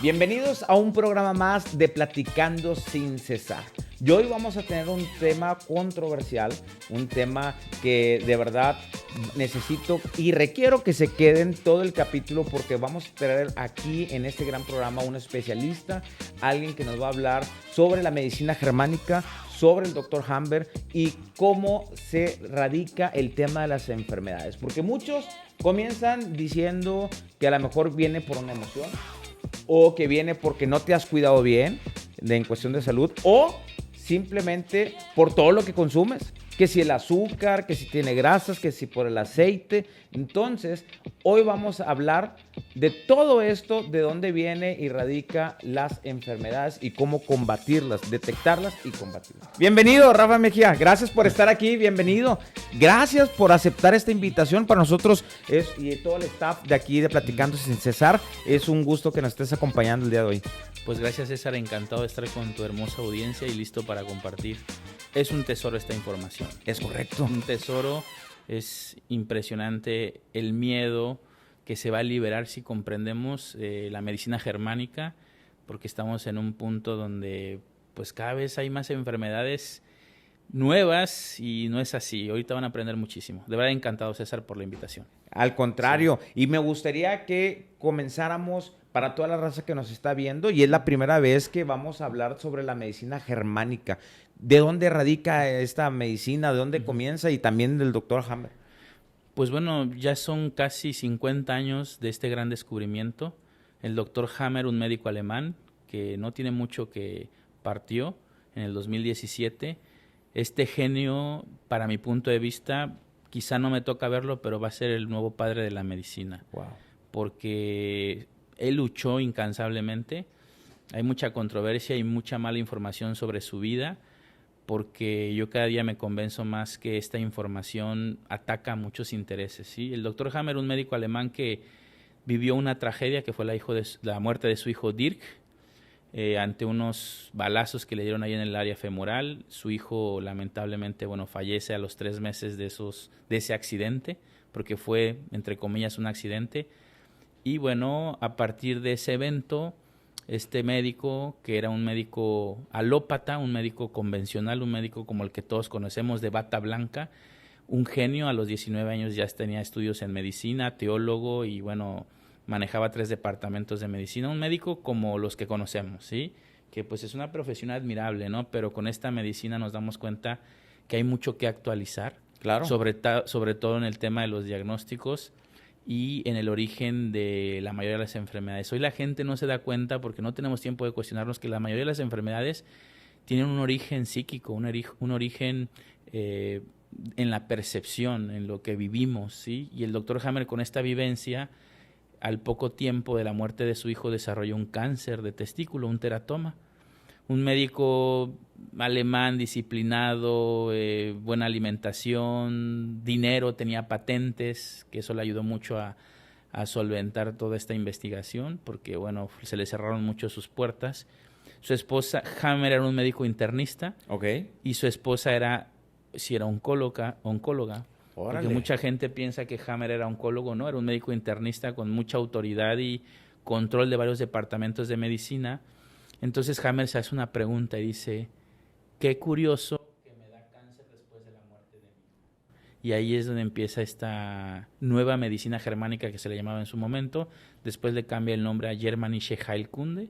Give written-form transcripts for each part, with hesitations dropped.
Bienvenidos a un programa más de Platicando Sin Cesar. Y hoy vamos a tener un tema controversial, un tema que de verdad necesito y requiero que se queden todo el capítulo porque vamos a tener aquí en este gran programa un especialista, alguien que nos va a hablar sobre la medicina germánica, sobre el Dr. Hamber y cómo se radica el tema de las enfermedades. Porque muchos comienzan diciendo que a lo mejor viene por una emoción, o que viene porque no te has cuidado bien en cuestión de salud, o simplemente por todo lo que consumes, que si el azúcar, que si tiene grasas, que si por el aceite. Entonces, hoy vamos a hablar de todo esto, de dónde viene y radica las enfermedades y cómo combatirlas, detectarlas y combatirlas. Bienvenido, Rafa Mejía, gracias por estar aquí, bienvenido. Gracias por aceptar esta invitación. Para nosotros y todo el staff de aquí de Platicando Sin Cesar, es un gusto que nos estés acompañando el día de hoy. Pues gracias, César, encantado de estar con tu hermosa audiencia y listo para compartir. Es un tesoro esta información. Es correcto. Un tesoro, es impresionante el miedo que se va a liberar si comprendemos la medicina germánica, porque estamos en un punto donde pues cada vez hay más enfermedades nuevas y no es así. Ahorita van a aprender muchísimo. De verdad, encantado, César, por la invitación. Al contrario, sí. Y me gustaría que comenzáramos para toda la raza que nos está viendo, y es la primera vez que vamos a hablar sobre la medicina germánica. ¿De dónde radica esta medicina? ¿De dónde comienza? Y también del Dr. Hamber. Pues bueno, ya son casi 50 años de este gran descubrimiento. El Dr. Hammer, un médico alemán que no tiene mucho que partió en el 2017. Este genio, para mi punto de vista, quizá no me toca verlo, pero va a ser el nuevo padre de la medicina. Wow. Porque él luchó incansablemente. Hay mucha controversia y mucha mala información sobre su vida, porque yo cada día me convenzo más que esta información ataca muchos intereses, ¿sí? El Dr. Hammer, un médico alemán que vivió una tragedia que fue la muerte de su hijo Dirk, ante unos balazos que le dieron ahí en el área femoral. Su hijo lamentablemente, fallece a los 3 meses de ese accidente, porque fue, entre comillas, un accidente. Y a partir de ese evento, este médico, que era un médico alópata, un médico convencional, un médico como el que todos conocemos de bata blanca, un genio, a los 19 años ya tenía estudios en medicina, teólogo y manejaba 3 departamentos de medicina, un médico como los que conocemos, ¿sí? Que pues es una profesión admirable, ¿no? Pero con esta medicina nos damos cuenta que hay mucho que actualizar, claro. sobre todo en el tema de los diagnósticos y en el origen de la mayoría de las enfermedades. Hoy la gente no se da cuenta, porque no tenemos tiempo de cuestionarnos, que la mayoría de las enfermedades tienen un origen psíquico, un origen en la percepción, en lo que vivimos, ¿sí? Y el Dr. Hammer, con esta vivencia, al poco tiempo de la muerte de su hijo, desarrolló un cáncer de testículo, un teratoma. Un médico alemán disciplinado, buena alimentación, dinero, tenía patentes, que eso le ayudó mucho a solventar toda esta investigación, porque se le cerraron mucho sus puertas. Su esposa, Hammer, era un médico internista, okay, y su esposa era oncóloga. Porque mucha gente piensa que Hammer era oncólogo. No, era un médico internista con mucha autoridad y control de varios departamentos de medicina. Entonces Hammer se hace una pregunta y dice: qué curioso que me da cáncer después de la muerte de mi hijo. Y ahí es donde empieza esta nueva medicina germánica que se le llamaba en su momento. Después le cambia el nombre a Germanische Heilkunde.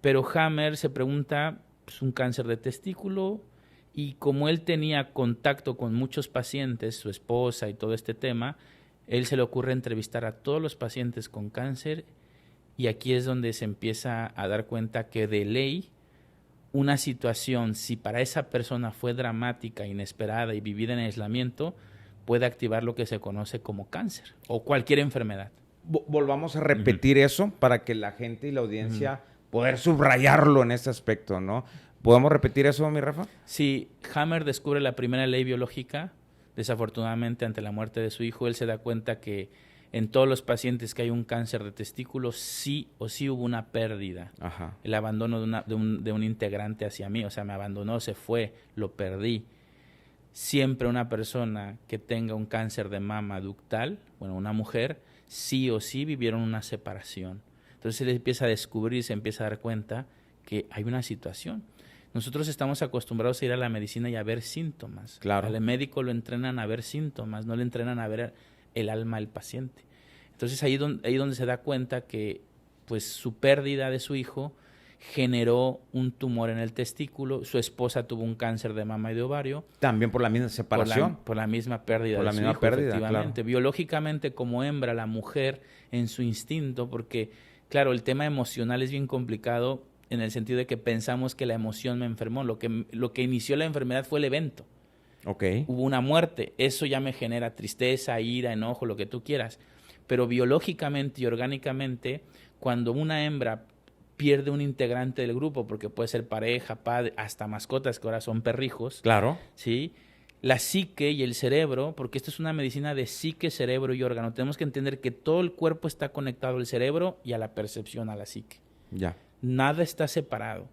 Pero Hammer se pregunta, pues, un cáncer de testículo, y como él tenía contacto con muchos pacientes, su esposa y todo este tema, él se le ocurre entrevistar a todos los pacientes con cáncer. Y aquí es donde se empieza a dar cuenta que de ley una situación, si para esa persona fue dramática, inesperada y vivida en aislamiento, puede activar lo que se conoce como cáncer o cualquier enfermedad. Volvamos a repetir eso para que la gente y la audiencia poder subrayarlo en este aspecto, ¿no? ¿Podemos repetir eso, mi Rafa? Sí, Hammer descubre la primera ley biológica. Desafortunadamente, ante la muerte de su hijo, él se da cuenta que en todos los pacientes que hay un cáncer de testículo, sí o sí hubo una pérdida. Ajá. El abandono de un integrante hacia mí. O sea, me abandonó, se fue, lo perdí. Siempre una persona que tenga un cáncer de mama ductal, una mujer, sí o sí vivieron una separación. Entonces él empieza a descubrir, se empieza a dar cuenta que hay una situación. Nosotros estamos acostumbrados a ir a la medicina y a ver síntomas. Claro. Al médico lo entrenan a ver síntomas, no le entrenan a ver el alma del paciente. Entonces ahí donde se da cuenta que pues su pérdida de su hijo generó un tumor en el testículo, su esposa tuvo un cáncer de mama y de ovario. También por la misma separación. Por la misma pérdida por de la su misma hijo, pérdida, efectivamente. claro. Biológicamente, como hembra, la mujer en su instinto, porque, claro, el tema emocional es bien complicado en el sentido de que pensamos que la emoción me enfermó. Lo que inició la enfermedad fue el evento. Ok. Hubo una muerte. Eso ya me genera tristeza, ira, enojo, lo que tú quieras. Pero biológicamente y orgánicamente, cuando una hembra pierde un integrante del grupo, porque puede ser pareja, padre, hasta mascotas que ahora son perrijos. Claro. ¿Sí? La psique y el cerebro, porque esto es una medicina de psique, cerebro y órgano. Tenemos que entender que todo el cuerpo está conectado al cerebro y a la percepción, a la psique. Ya. Nada está separado.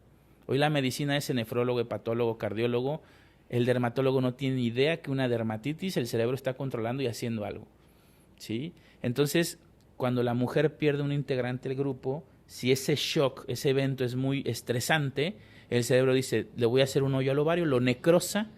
Hoy la medicina es nefrólogo, hepatólogo, cardiólogo. El dermatólogo no tiene ni idea que una dermatitis el cerebro está controlando y haciendo algo. ¿Sí? Entonces, cuando la mujer pierde un integrante del grupo, si ese shock, ese evento es muy estresante, el cerebro dice, le voy a hacer un hoyo al ovario, lo necrosa,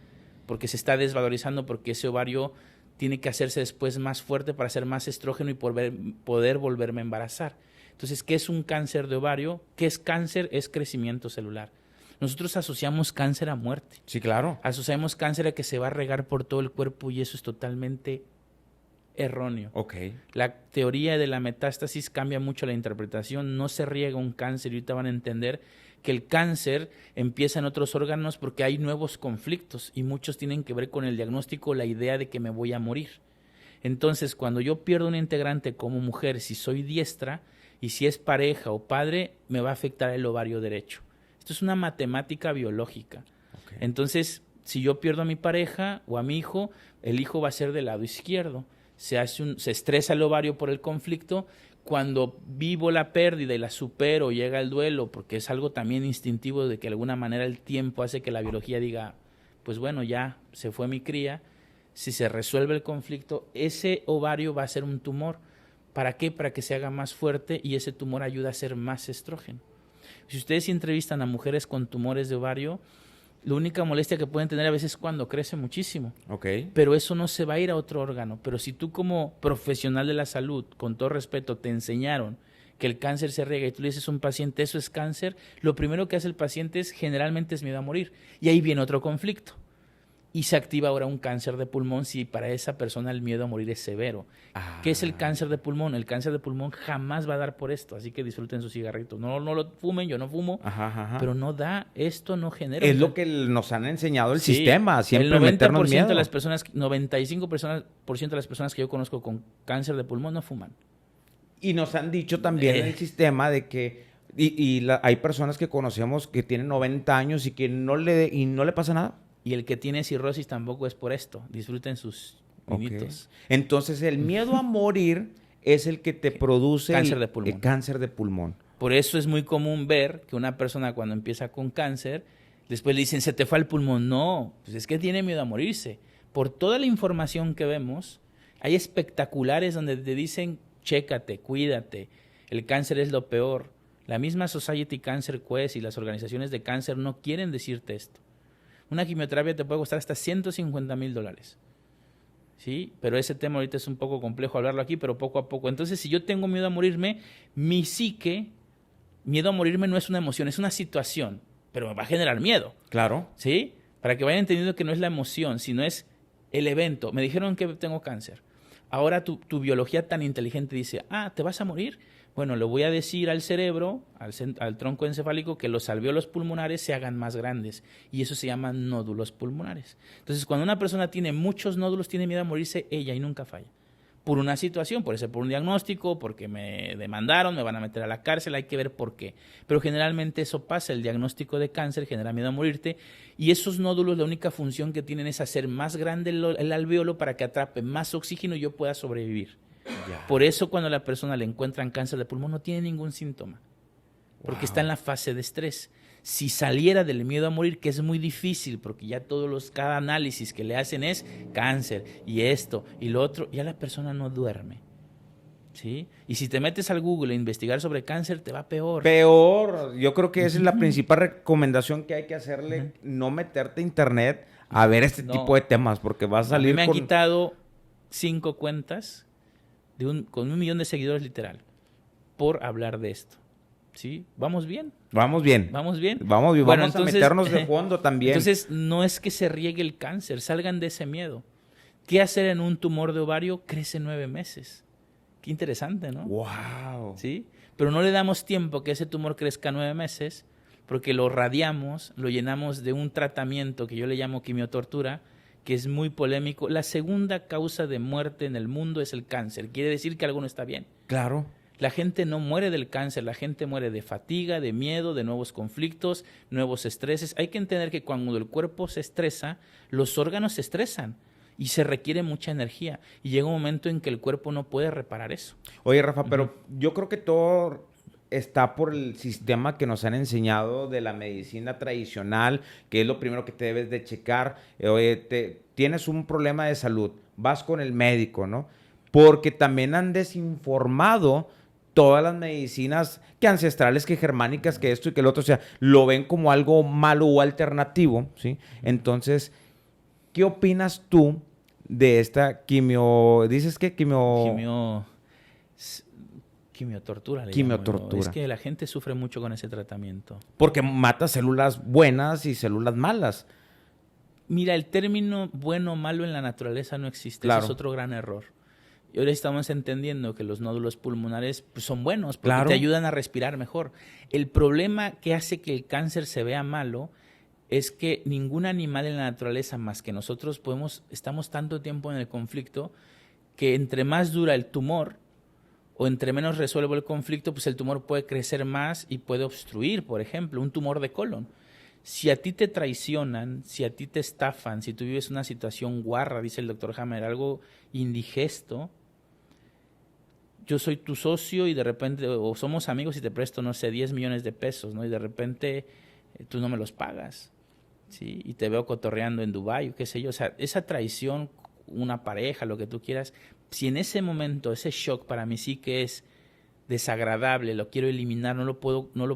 porque se está desvalorizando, porque ese ovario tiene que hacerse después más fuerte para hacer más estrógeno y poder volverme a embarazar. Entonces, ¿qué es un cáncer de ovario? ¿Qué es cáncer? Es crecimiento celular. Nosotros asociamos cáncer a muerte. Sí, claro. Asociamos cáncer a que se va a regar por todo el cuerpo y eso es totalmente erróneo. Ok. La teoría de la metástasis cambia mucho la interpretación. No se riega un cáncer y ahorita van a entender que el cáncer empieza en otros órganos porque hay nuevos conflictos y muchos tienen que ver con el diagnóstico, la idea de que me voy a morir. Entonces, cuando yo pierdo un integrante como mujer, si soy diestra y si es pareja o padre, me va a afectar el ovario derecho. Esto es una matemática biológica. Okay. Entonces, si yo pierdo a mi pareja o a mi hijo, el hijo va a ser del lado izquierdo. Se estresa el ovario por el conflicto. Cuando vivo la pérdida y la supero, llega el duelo, porque es algo también instintivo de que de alguna manera el tiempo hace que la biología diga, pues bueno, ya se fue mi cría. Si se resuelve el conflicto, ese ovario va a ser un tumor. ¿Para qué? Para que se haga más fuerte y ese tumor ayuda a hacer más estrógeno. Si ustedes entrevistan a mujeres con tumores de ovario, la única molestia que pueden tener a veces es cuando crece muchísimo. Okay. Pero eso no se va a ir a otro órgano. Pero si tú como profesional de la salud, con todo respeto, te enseñaron que el cáncer se riega y tú le dices a un paciente, eso es cáncer, lo primero que hace el paciente generalmente es miedo a morir. Y ahí viene otro conflicto. Y se activa ahora un cáncer de pulmón si para esa persona el miedo a morir es severo. ¿Qué es el cáncer de pulmón? El cáncer de pulmón jamás va a dar por esto, así que disfruten sus cigarritos. No lo fumen, yo no fumo, pero no da, esto no genera. Es lo que nos han enseñado el sistema, siempre meternos miedo. De las personas, 95% de las personas que yo conozco con cáncer de pulmón no fuman. Y nos han dicho también en el sistema de que hay personas que conocemos que tienen 90 años y que no le pasa nada. Y el que tiene cirrosis tampoco es por esto. Disfruten sus vinitos. Entonces, el miedo a morir es el que te produce cáncer de pulmón. Por eso es muy común ver que una persona cuando empieza con cáncer, después le dicen, se te fue el pulmón. No, pues es que tiene miedo a morirse. Por toda la información que vemos, hay espectaculares donde te dicen, chécate, cuídate, el cáncer es lo peor. La misma Society Cancer Quest y las organizaciones de cáncer no quieren decirte esto. Una quimioterapia te puede costar hasta $150,000. ¿Sí? Pero ese tema ahorita es un poco complejo hablarlo aquí, pero poco a poco. Entonces, si yo tengo miedo a morirme, mi psique, miedo a morirme no es una emoción, es una situación, pero me va a generar miedo. Claro. ¿Sí? Para que vayan entendiendo que no es la emoción, sino es el evento. Me dijeron que tengo cáncer. Ahora tu biología tan inteligente dice, ¿te vas a morir? Bueno, le voy a decir al cerebro, al tronco encefálico, que los alvéolos pulmonares se hagan más grandes. Y eso se llama nódulos pulmonares. Entonces, cuando una persona tiene muchos nódulos, tiene miedo a morirse ella y nunca falla. Por una situación, puede ser por un diagnóstico, porque me demandaron, me van a meter a la cárcel, hay que ver por qué. Pero generalmente eso pasa, el diagnóstico de cáncer genera miedo a morirte y esos nódulos la única función que tienen es hacer más grande el alvéolo para que atrape más oxígeno y yo pueda sobrevivir. Ya. Por eso cuando a la persona le encuentran cáncer de pulmón no tiene ningún síntoma, porque está en la fase de estrés. Si saliera del miedo a morir, que es muy difícil, porque ya cada análisis que le hacen es cáncer, y esto, y lo otro, ya la persona no duerme. ¿Sí? Y si te metes al Google a investigar sobre cáncer, te va peor. Peor. Yo creo que esa es la principal recomendación que hay que hacerle. No meterte a internet a ver este tipo de temas, porque vas a A mí salir me han con... quitado 5 cuentas con 1 millón de seguidores literal por hablar de esto. ¿Sí? ¿Vamos bien? Vamos bien. ¿Vamos bien? Vamos bien. Bueno, Vamos entonces, a meternos de fondo también. Entonces, no es que se riegue el cáncer, salgan de ese miedo. ¿Qué hacer en un tumor de ovario? Crece 9 meses. Qué interesante, ¿no? ¡Wow! ¿Sí? Pero no le damos tiempo que ese tumor crezca 9 meses porque lo radiamos, lo llenamos de un tratamiento que yo le llamo quimiotortura, que es muy polémico. La segunda causa de muerte en el mundo es el cáncer. Quiere decir que algo no está bien. Claro. La gente no muere del cáncer, la gente muere de fatiga, de miedo, de nuevos conflictos, nuevos estreses. Hay que entender que cuando el cuerpo se estresa, los órganos se estresan y se requiere mucha energía. Y llega un momento en que el cuerpo no puede reparar eso. Oye, Rafa, pero yo creo que todo está por el sistema que nos han enseñado de la medicina tradicional, que es lo primero que te debes de checar. Oye, tienes un problema de salud, vas con el médico, ¿no? Porque también han desinformado todas las medicinas que ancestrales, que germánicas, que esto y que el otro, o sea, lo ven como algo malo o alternativo, ¿sí? Entonces, ¿qué opinas tú de esta quimio? ¿Dices que Quimiotortura. Quimiotortura. Es que la gente sufre mucho con ese tratamiento. Porque mata células buenas y células malas. Mira, el término bueno o malo en la naturaleza no existe. Claro. Ese es otro gran error. Y ahora estamos entendiendo que los nódulos pulmonares pues, son buenos porque Claro. te ayudan a respirar mejor. El problema que hace que el cáncer se vea malo es que ningún animal en la naturaleza más que nosotros estamos tanto tiempo en el conflicto que entre más dura el tumor o entre menos resuelvo el conflicto, pues el tumor puede crecer más y puede obstruir, por ejemplo, un tumor de colon. Si a ti te traicionan, si a ti te estafan, si tú vives una situación guarra, dice el doctor Hammer, algo indigesto, yo soy tu socio y de repente, o somos amigos y te presto, no sé, 10 millones de pesos, ¿no? Y de repente tú no me los pagas, ¿sí? Y te veo cotorreando en Dubái, o qué sé yo. O sea, esa traición, una pareja, lo que tú quieras, si en ese momento, ese shock para mí sí que es desagradable, lo quiero eliminar, no lo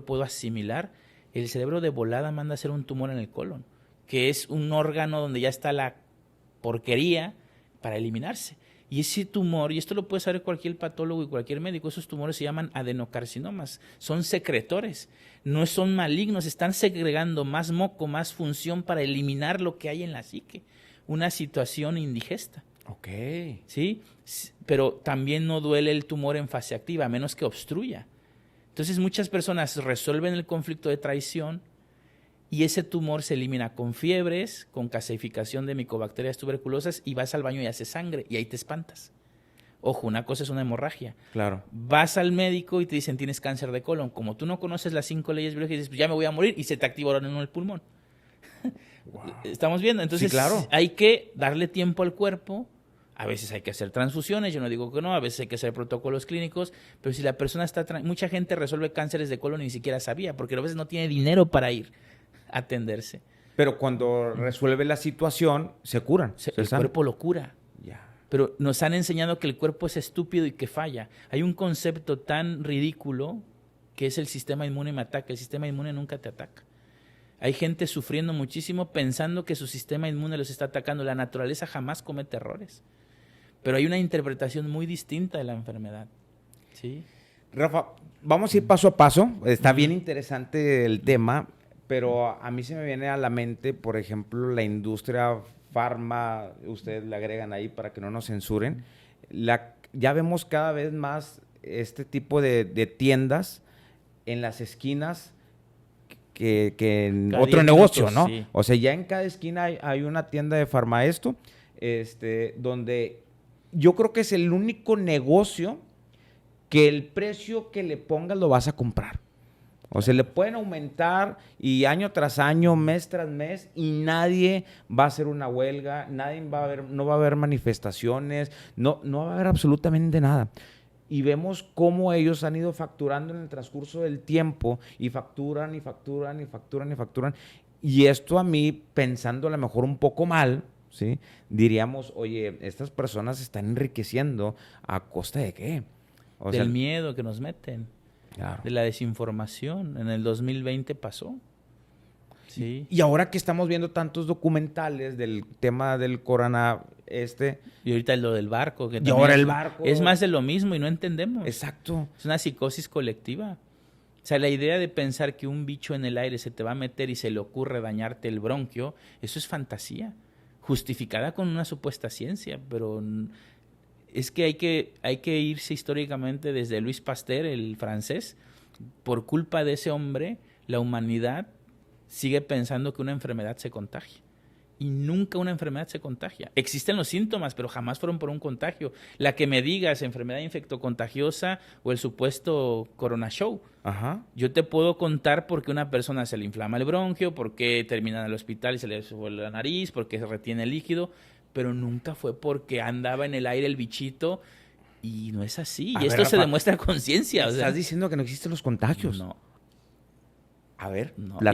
puedo asimilar, el cerebro de volada manda a hacer un tumor en el colon, que es un órgano donde ya está la porquería para eliminarse. Y ese tumor, y esto lo puede saber cualquier patólogo y cualquier médico, esos tumores se llaman adenocarcinomas, son secretores, no son malignos, están segregando más moco, más función para eliminar lo que hay en la psique, una situación indigesta. Ok. ¿Sí? Pero también no duele el tumor en fase activa, a menos que obstruya. Entonces muchas personas resuelven el conflicto de traición y ese tumor se elimina con fiebres, con gasificación de micobacterias tuberculosas y vas al baño y haces sangre y ahí te espantas. Ojo, una cosa es una hemorragia. Claro. Vas al médico y te dicen tienes cáncer de colon. Como tú no conoces las 5 leyes biológicas, dices pues ya me voy a morir y se te activa ahora en el pulmón. Wow. ¿Estamos viendo? Entonces sí, claro. Hay que darle tiempo al cuerpo. A veces hay que hacer transfusiones, yo no digo que no, a veces hay que hacer protocolos clínicos, pero si la persona mucha gente resuelve cánceres de colon y ni siquiera sabía, porque a veces no tiene dinero para ir a atenderse. Pero cuando resuelve la situación, se curan. El cuerpo lo cura. Ya. Pero nos han enseñado que el cuerpo es estúpido y que falla. Hay un concepto tan ridículo que es el sistema inmune me ataca. El sistema inmune nunca te ataca. Hay gente sufriendo muchísimo pensando que su sistema inmune los está atacando. La naturaleza jamás comete errores. Pero hay una interpretación muy distinta de la enfermedad. ¿Sí? Rafa, vamos a ir paso a paso. Está bien interesante el tema, pero a mí se me viene a la mente, por ejemplo, la industria farma, ustedes le agregan ahí para que no nos censuren. Ya vemos cada vez más este tipo de tiendas en las esquinas que en cada otro negocio, ¿no? Sí. O sea, ya en cada esquina hay una tienda de farmaesto, donde yo creo que es el único negocio que el precio que le pongas lo vas a comprar. O sea, le pueden aumentar y año tras año, mes tras mes, y nadie va a hacer una huelga, no va a haber manifestaciones, no va a haber absolutamente nada. Y vemos cómo ellos han ido facturando en el transcurso del tiempo y facturan y facturan y facturan y facturan. Y esto a mí, pensando a lo mejor un poco mal, ¿sí? Diríamos, oye, estas personas se están enriqueciendo ¿a costa de qué? del miedo que nos meten, claro, de la desinformación. En el 2020 pasó. Sí. Y ahora que estamos viendo tantos documentales del tema del corona, Y ahorita lo del barco. Que y ahora el barco. Es más de lo mismo y no entendemos. Exacto. Es una psicosis colectiva. O sea, la idea de pensar que un bicho en el aire se te va a meter y se le ocurre dañarte el bronquio, eso es fantasía, justificada con una supuesta ciencia, pero es que hay que irse históricamente desde Louis Pasteur, el francés. Por culpa de ese hombre, la humanidad sigue pensando que una enfermedad se contagia. Y nunca una enfermedad se contagia. Existen los síntomas, pero jamás fueron por un contagio. La que me digas, enfermedad infectocontagiosa o el supuesto corona show. Ajá. Yo te puedo contar por qué una persona se le inflama el bronquio, por qué termina en el hospital y se le sube la nariz, por qué se retiene el líquido, pero nunca fue porque andaba en el aire el bichito. Y no es así. Y esto se demuestra con ciencia. ¿Estás diciendo que no existen los contagios? No. A ver, no. Y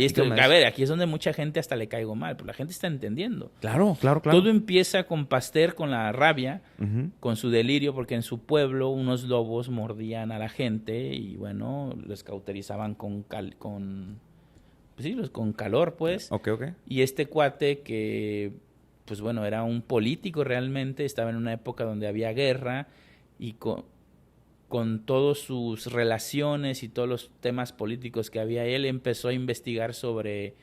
aquí es donde mucha gente hasta le caigo mal, porque la gente está entendiendo. Claro. Todo empieza con Pasteur, con la rabia, con su delirio, porque en su pueblo unos lobos mordían a la gente y bueno, los cauterizaban con calor, pues. Ok. Y este cuate que, pues bueno, era un político realmente, estaba en una época donde había guerra y con todas sus relaciones y todos los temas políticos que había, él empezó a investigar sobre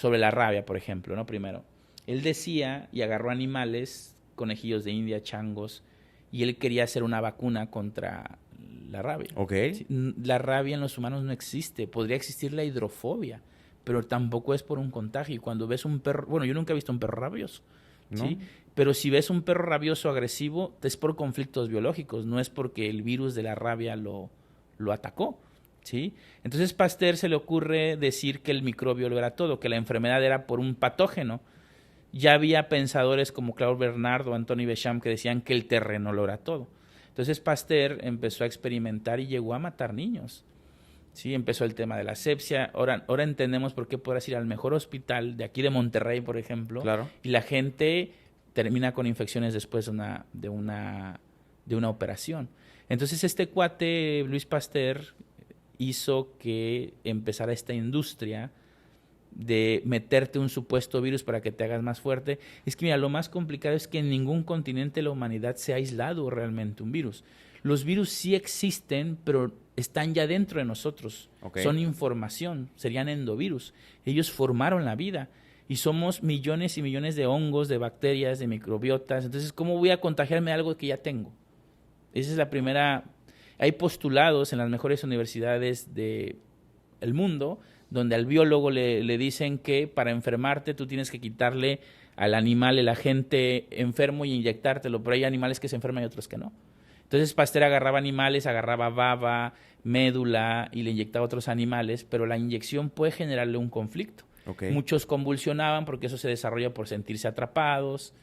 la rabia, por ejemplo, ¿no? Primero, él decía y agarró animales, conejillos de India, changos, y él quería hacer una vacuna contra la rabia. Ok. La rabia en los humanos no existe, podría existir la hidrofobia, pero tampoco es por un contagio. Y cuando ves un perro, bueno, yo nunca he visto un perro rabioso, ¿no? ¿Sí? Pero si ves un perro rabioso agresivo, es por conflictos biológicos, no es porque el virus de la rabia lo atacó, ¿sí? Entonces Pasteur se le ocurre decir que el microbio lo era todo, que la enfermedad era por un patógeno. Ya había pensadores como Claude Bernard o Anthony Béchamp que decían que el terreno lo era todo. Entonces Pasteur empezó a experimentar y llegó a matar niños. Sí, empezó el tema de la asepsia. Ahora entendemos por qué podrás ir al mejor hospital de aquí de Monterrey, por ejemplo, claro, y la gente termina con infecciones después de una operación. Entonces este cuate, Louis Pasteur, hizo que empezara esta industria de meterte un supuesto virus para que te hagas más fuerte. Es que mira, lo más complicado es que en ningún continente de la humanidad se ha aislado realmente un virus. Los virus sí existen, pero están ya dentro de nosotros. Okay. Son información, serían endovirus. Ellos formaron la vida. Y somos millones y millones de hongos, de bacterias, de microbiotas. Entonces, ¿cómo voy a contagiarme de algo que ya tengo? Esa es la primera. Hay postulados en las mejores universidades del mundo donde al biólogo le dicen que para enfermarte tú tienes que quitarle al animal el agente enfermo y inyectártelo. Pero hay animales que se enferman y otros que no. Entonces Pasteur agarraba animales, agarraba baba, médula y le inyectaba a otros animales, pero la inyección puede generarle un conflicto. Okay. Muchos convulsionaban porque eso se desarrolla por sentirse atrapados.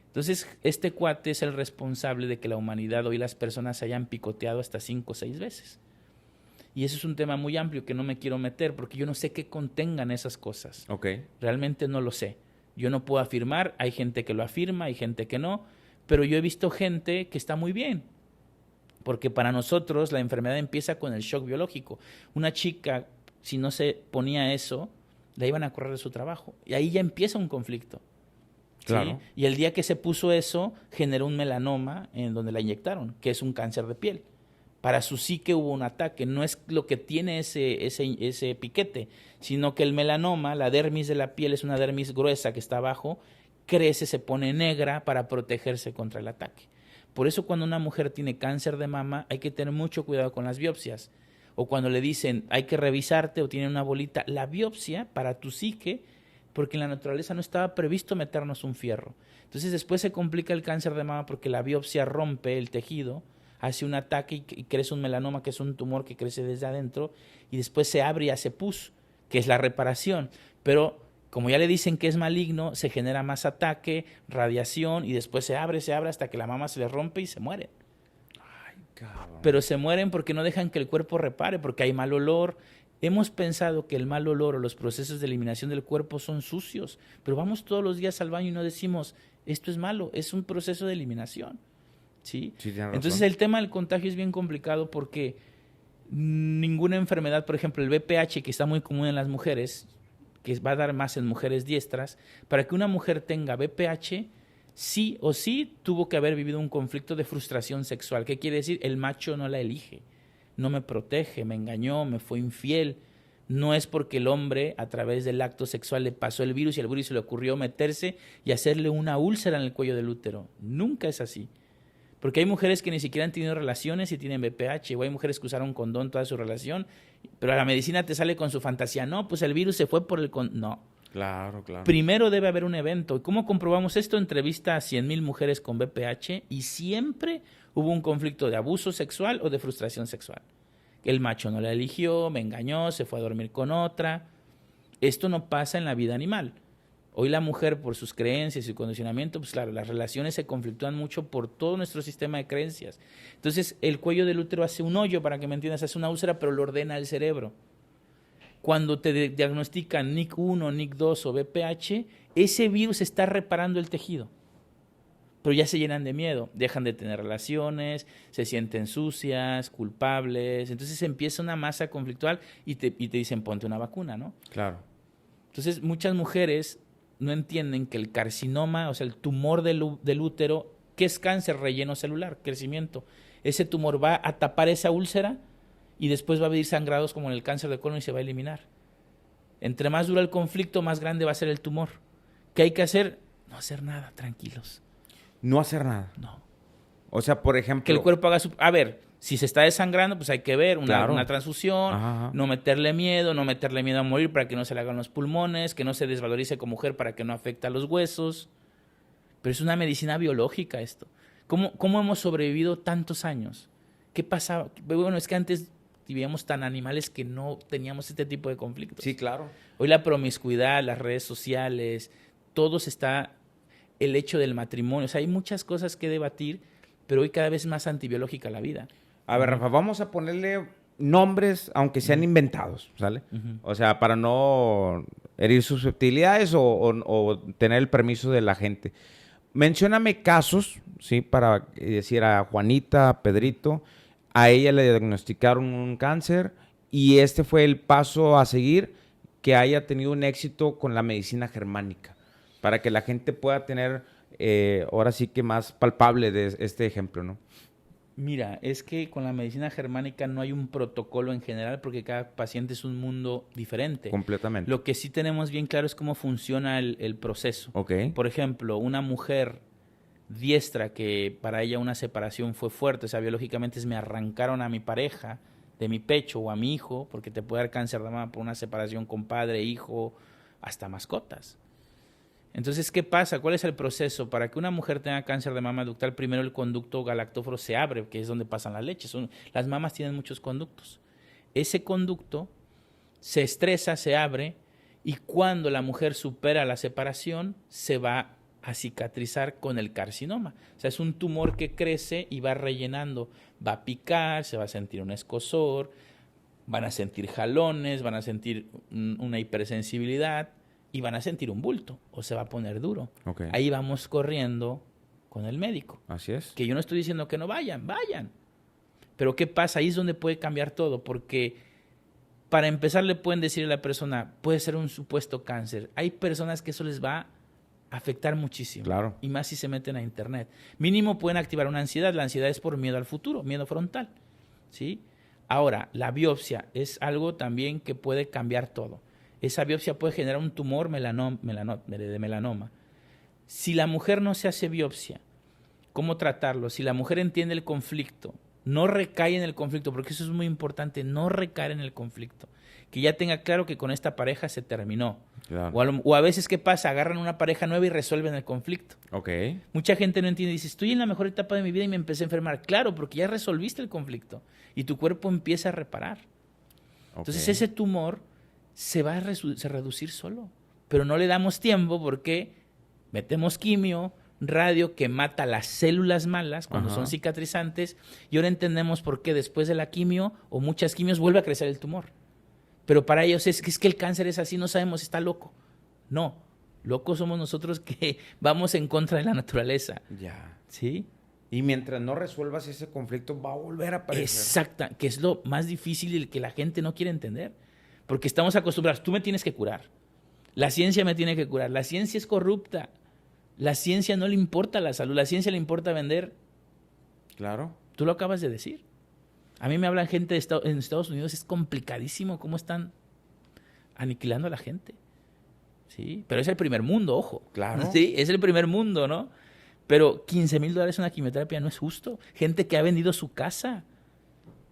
Entonces, este cuate es el responsable de que la humanidad hoy las personas se hayan picoteado hasta 5 o 6 veces. Y eso es un tema muy amplio que no me quiero meter porque yo no sé qué contengan esas cosas. Okay. Realmente no lo sé. Yo no puedo afirmar, hay gente que lo afirma, hay gente que no, pero yo he visto gente que está muy bien. Porque para nosotros la enfermedad empieza con el shock biológico. Una chica, si no se ponía eso, la iban a correr de su trabajo. Y ahí ya empieza un conflicto. Claro. ¿Sí? Y el día que se puso eso, generó un melanoma en donde la inyectaron, que es un cáncer de piel. Para su psique hubo un ataque. No es lo que tiene ese piquete, sino que el melanoma, la dermis de la piel, es una dermis gruesa que está abajo, crece, se pone negra para protegerse contra el ataque. Por eso cuando una mujer tiene cáncer de mama, hay que tener mucho cuidado con las biopsias. O cuando le dicen, hay que revisarte o tiene una bolita, la biopsia para tu psique, porque en la naturaleza no estaba previsto meternos un fierro. Entonces después se complica el cáncer de mama porque la biopsia rompe el tejido, hace un ataque y crece un melanoma, que es un tumor que crece desde adentro, y después se abre y hace pus, que es la reparación. Pero como ya le dicen que es maligno, se genera más ataque, radiación, y después se abre hasta que la mama se le rompe y se mueren. Pero se mueren porque no dejan que el cuerpo repare, porque hay mal olor. Hemos pensado que el mal olor o los procesos de eliminación del cuerpo son sucios, pero vamos todos los días al baño y no decimos, esto es malo, es un proceso de eliminación. ¿sí? Sí, tienes razón. Entonces el tema del contagio es bien complicado porque ninguna enfermedad, por ejemplo, el VPH, que está muy común en las mujeres, que va a dar más en mujeres diestras, para que una mujer tenga VPH, sí o sí tuvo que haber vivido un conflicto de frustración sexual. ¿Qué quiere decir? El macho no la elige, no me protege, me engañó, me fue infiel. No es porque el hombre a través del acto sexual le pasó el virus y al virus se le ocurrió meterse y hacerle una úlcera en el cuello del útero. Nunca es así. Porque hay mujeres que ni siquiera han tenido relaciones y tienen VPH, o hay mujeres que usaron condón toda su relación, pero a la medicina te sale con su fantasía. No, pues el virus se fue por el condón. No. Claro. Primero debe haber un evento. ¿Y cómo comprobamos esto? Entrevista a 100,000 mujeres con VPH y siempre hubo un conflicto de abuso sexual o de frustración sexual. El macho no la eligió, me engañó, se fue a dormir con otra. Esto no pasa en la vida animal. Hoy la mujer, por sus creencias y su condicionamiento, pues claro, las relaciones se conflictúan mucho por todo nuestro sistema de creencias. Entonces, el cuello del útero hace un hoyo, para que me entiendas, hace una úlcera, pero lo ordena el cerebro. Cuando te diagnostican NIC1, NIC2 o VPH, ese virus está reparando el tejido. Pero ya se llenan de miedo, dejan de tener relaciones, se sienten sucias, culpables. Entonces empieza una masa conflictual y te dicen, ponte una vacuna, ¿no? Claro. Entonces, muchas mujeres no entienden que el carcinoma, o sea, el tumor del útero, ¿qué es cáncer? Relleno celular, crecimiento. Ese tumor va a tapar esa úlcera y después va a venir sangrados como en el cáncer de colon y se va a eliminar. Entre más dura el conflicto, más grande va a ser el tumor. ¿Qué hay que hacer? No hacer nada, tranquilos. No hacer nada. No. O sea, por ejemplo... Que el cuerpo haga su... A ver, si se está desangrando, pues hay que ver una transfusión, Ajá. no meterle miedo a morir para que no se le hagan los pulmones, que no se desvalorice como mujer para que no afecte a los huesos. Pero es una medicina biológica esto. ¿Cómo hemos sobrevivido tantos años? ¿Qué pasaba? Bueno, es que antes vivíamos tan animales que no teníamos este tipo de conflictos. Sí, claro. Hoy la promiscuidad, las redes sociales, todo se está... El hecho del matrimonio, o sea, hay muchas cosas que debatir, pero hoy cada vez es más antibiológica la vida. A ver, Rafa, vamos a ponerle nombres, aunque sean inventados, ¿sale? O sea, para no herir susceptibilidades o tener el permiso de la gente. Mencióname casos, ¿sí? Para decir a Juanita, a Pedrito, a ella le diagnosticaron un cáncer y este fue el paso a seguir, que haya tenido un éxito con la medicina germánica, para que la gente pueda tener, ahora sí que más palpable de este ejemplo, ¿no? Mira, es que con la medicina germánica no hay un protocolo en general porque cada paciente es un mundo diferente. Completamente. Lo que sí tenemos bien claro es cómo funciona el proceso. Ok. Por ejemplo, una mujer diestra que para ella una separación fue fuerte, o sea, biológicamente me arrancaron a mi pareja de mi pecho o a mi hijo, porque te puede dar cáncer de mama por una separación con padre, hijo, hasta mascotas. Entonces, ¿qué pasa? ¿Cuál es el proceso? Para que una mujer tenga cáncer de mama ductal, primero el conducto galactóforo se abre, que es donde pasan las leches. Las mamas tienen muchos conductos. Ese conducto se estresa, se abre, y cuando la mujer supera la separación, se va a cicatrizar con el carcinoma. O sea, es un tumor que crece y va rellenando. Va a picar, se va a sentir un escozor, van a sentir jalones, van a sentir una hipersensibilidad, y van a sentir un bulto o se va a poner duro. Okay. Ahí vamos corriendo con el médico. Así es. Que yo no estoy diciendo que no vayan. Pero ¿qué pasa? Ahí es donde puede cambiar todo, porque para empezar le pueden decir a la persona, puede ser un supuesto cáncer. Hay personas que eso les va a afectar muchísimo. Claro. Y más si se meten a internet. Mínimo pueden activar una ansiedad. La ansiedad es por miedo al futuro, miedo frontal. ¿Sí? Ahora, la biopsia es algo también que puede cambiar todo. Esa biopsia puede generar un tumor de melanoma. Si la mujer no se hace biopsia, ¿cómo tratarlo? Si la mujer entiende el conflicto, no recae en el conflicto, porque eso es muy importante, no recaer en el conflicto. Que ya tenga claro que con esta pareja se terminó. Claro. O a veces, ¿qué pasa? Agarran una pareja nueva y resuelven el conflicto. Okay. Mucha gente no entiende y dice, estoy en la mejor etapa de mi vida y me empecé a enfermar. Claro, porque ya resolviste el conflicto y tu cuerpo empieza a reparar. Entonces ese tumor se va a reducir solo, pero no le damos tiempo porque metemos quimio, radio que mata las células malas cuando son cicatrizantes, y ahora entendemos por qué después de la quimio o muchas quimios vuelve a crecer el tumor. Pero para ellos es que el cáncer es así, no sabemos, está loco. No, locos somos nosotros que vamos en contra de la naturaleza. Ya. ¿Sí? Y mientras no resuelvas ese conflicto, va a volver a aparecer. Exacta, que es lo más difícil y que la gente no quiere entender. Porque estamos acostumbrados, tú me tienes que curar. La ciencia me tiene que curar. La ciencia es corrupta. La ciencia no le importa la salud, la ciencia le importa vender. Claro. Tú lo acabas de decir. A mí me hablan gente en Estados Unidos, es complicadísimo cómo están aniquilando a la gente. ¿Sí? Pero es el primer mundo, ojo. Claro. Sí, es el primer mundo, ¿no? Pero $15,000 una quimioterapia no es justo. Gente que ha vendido su casa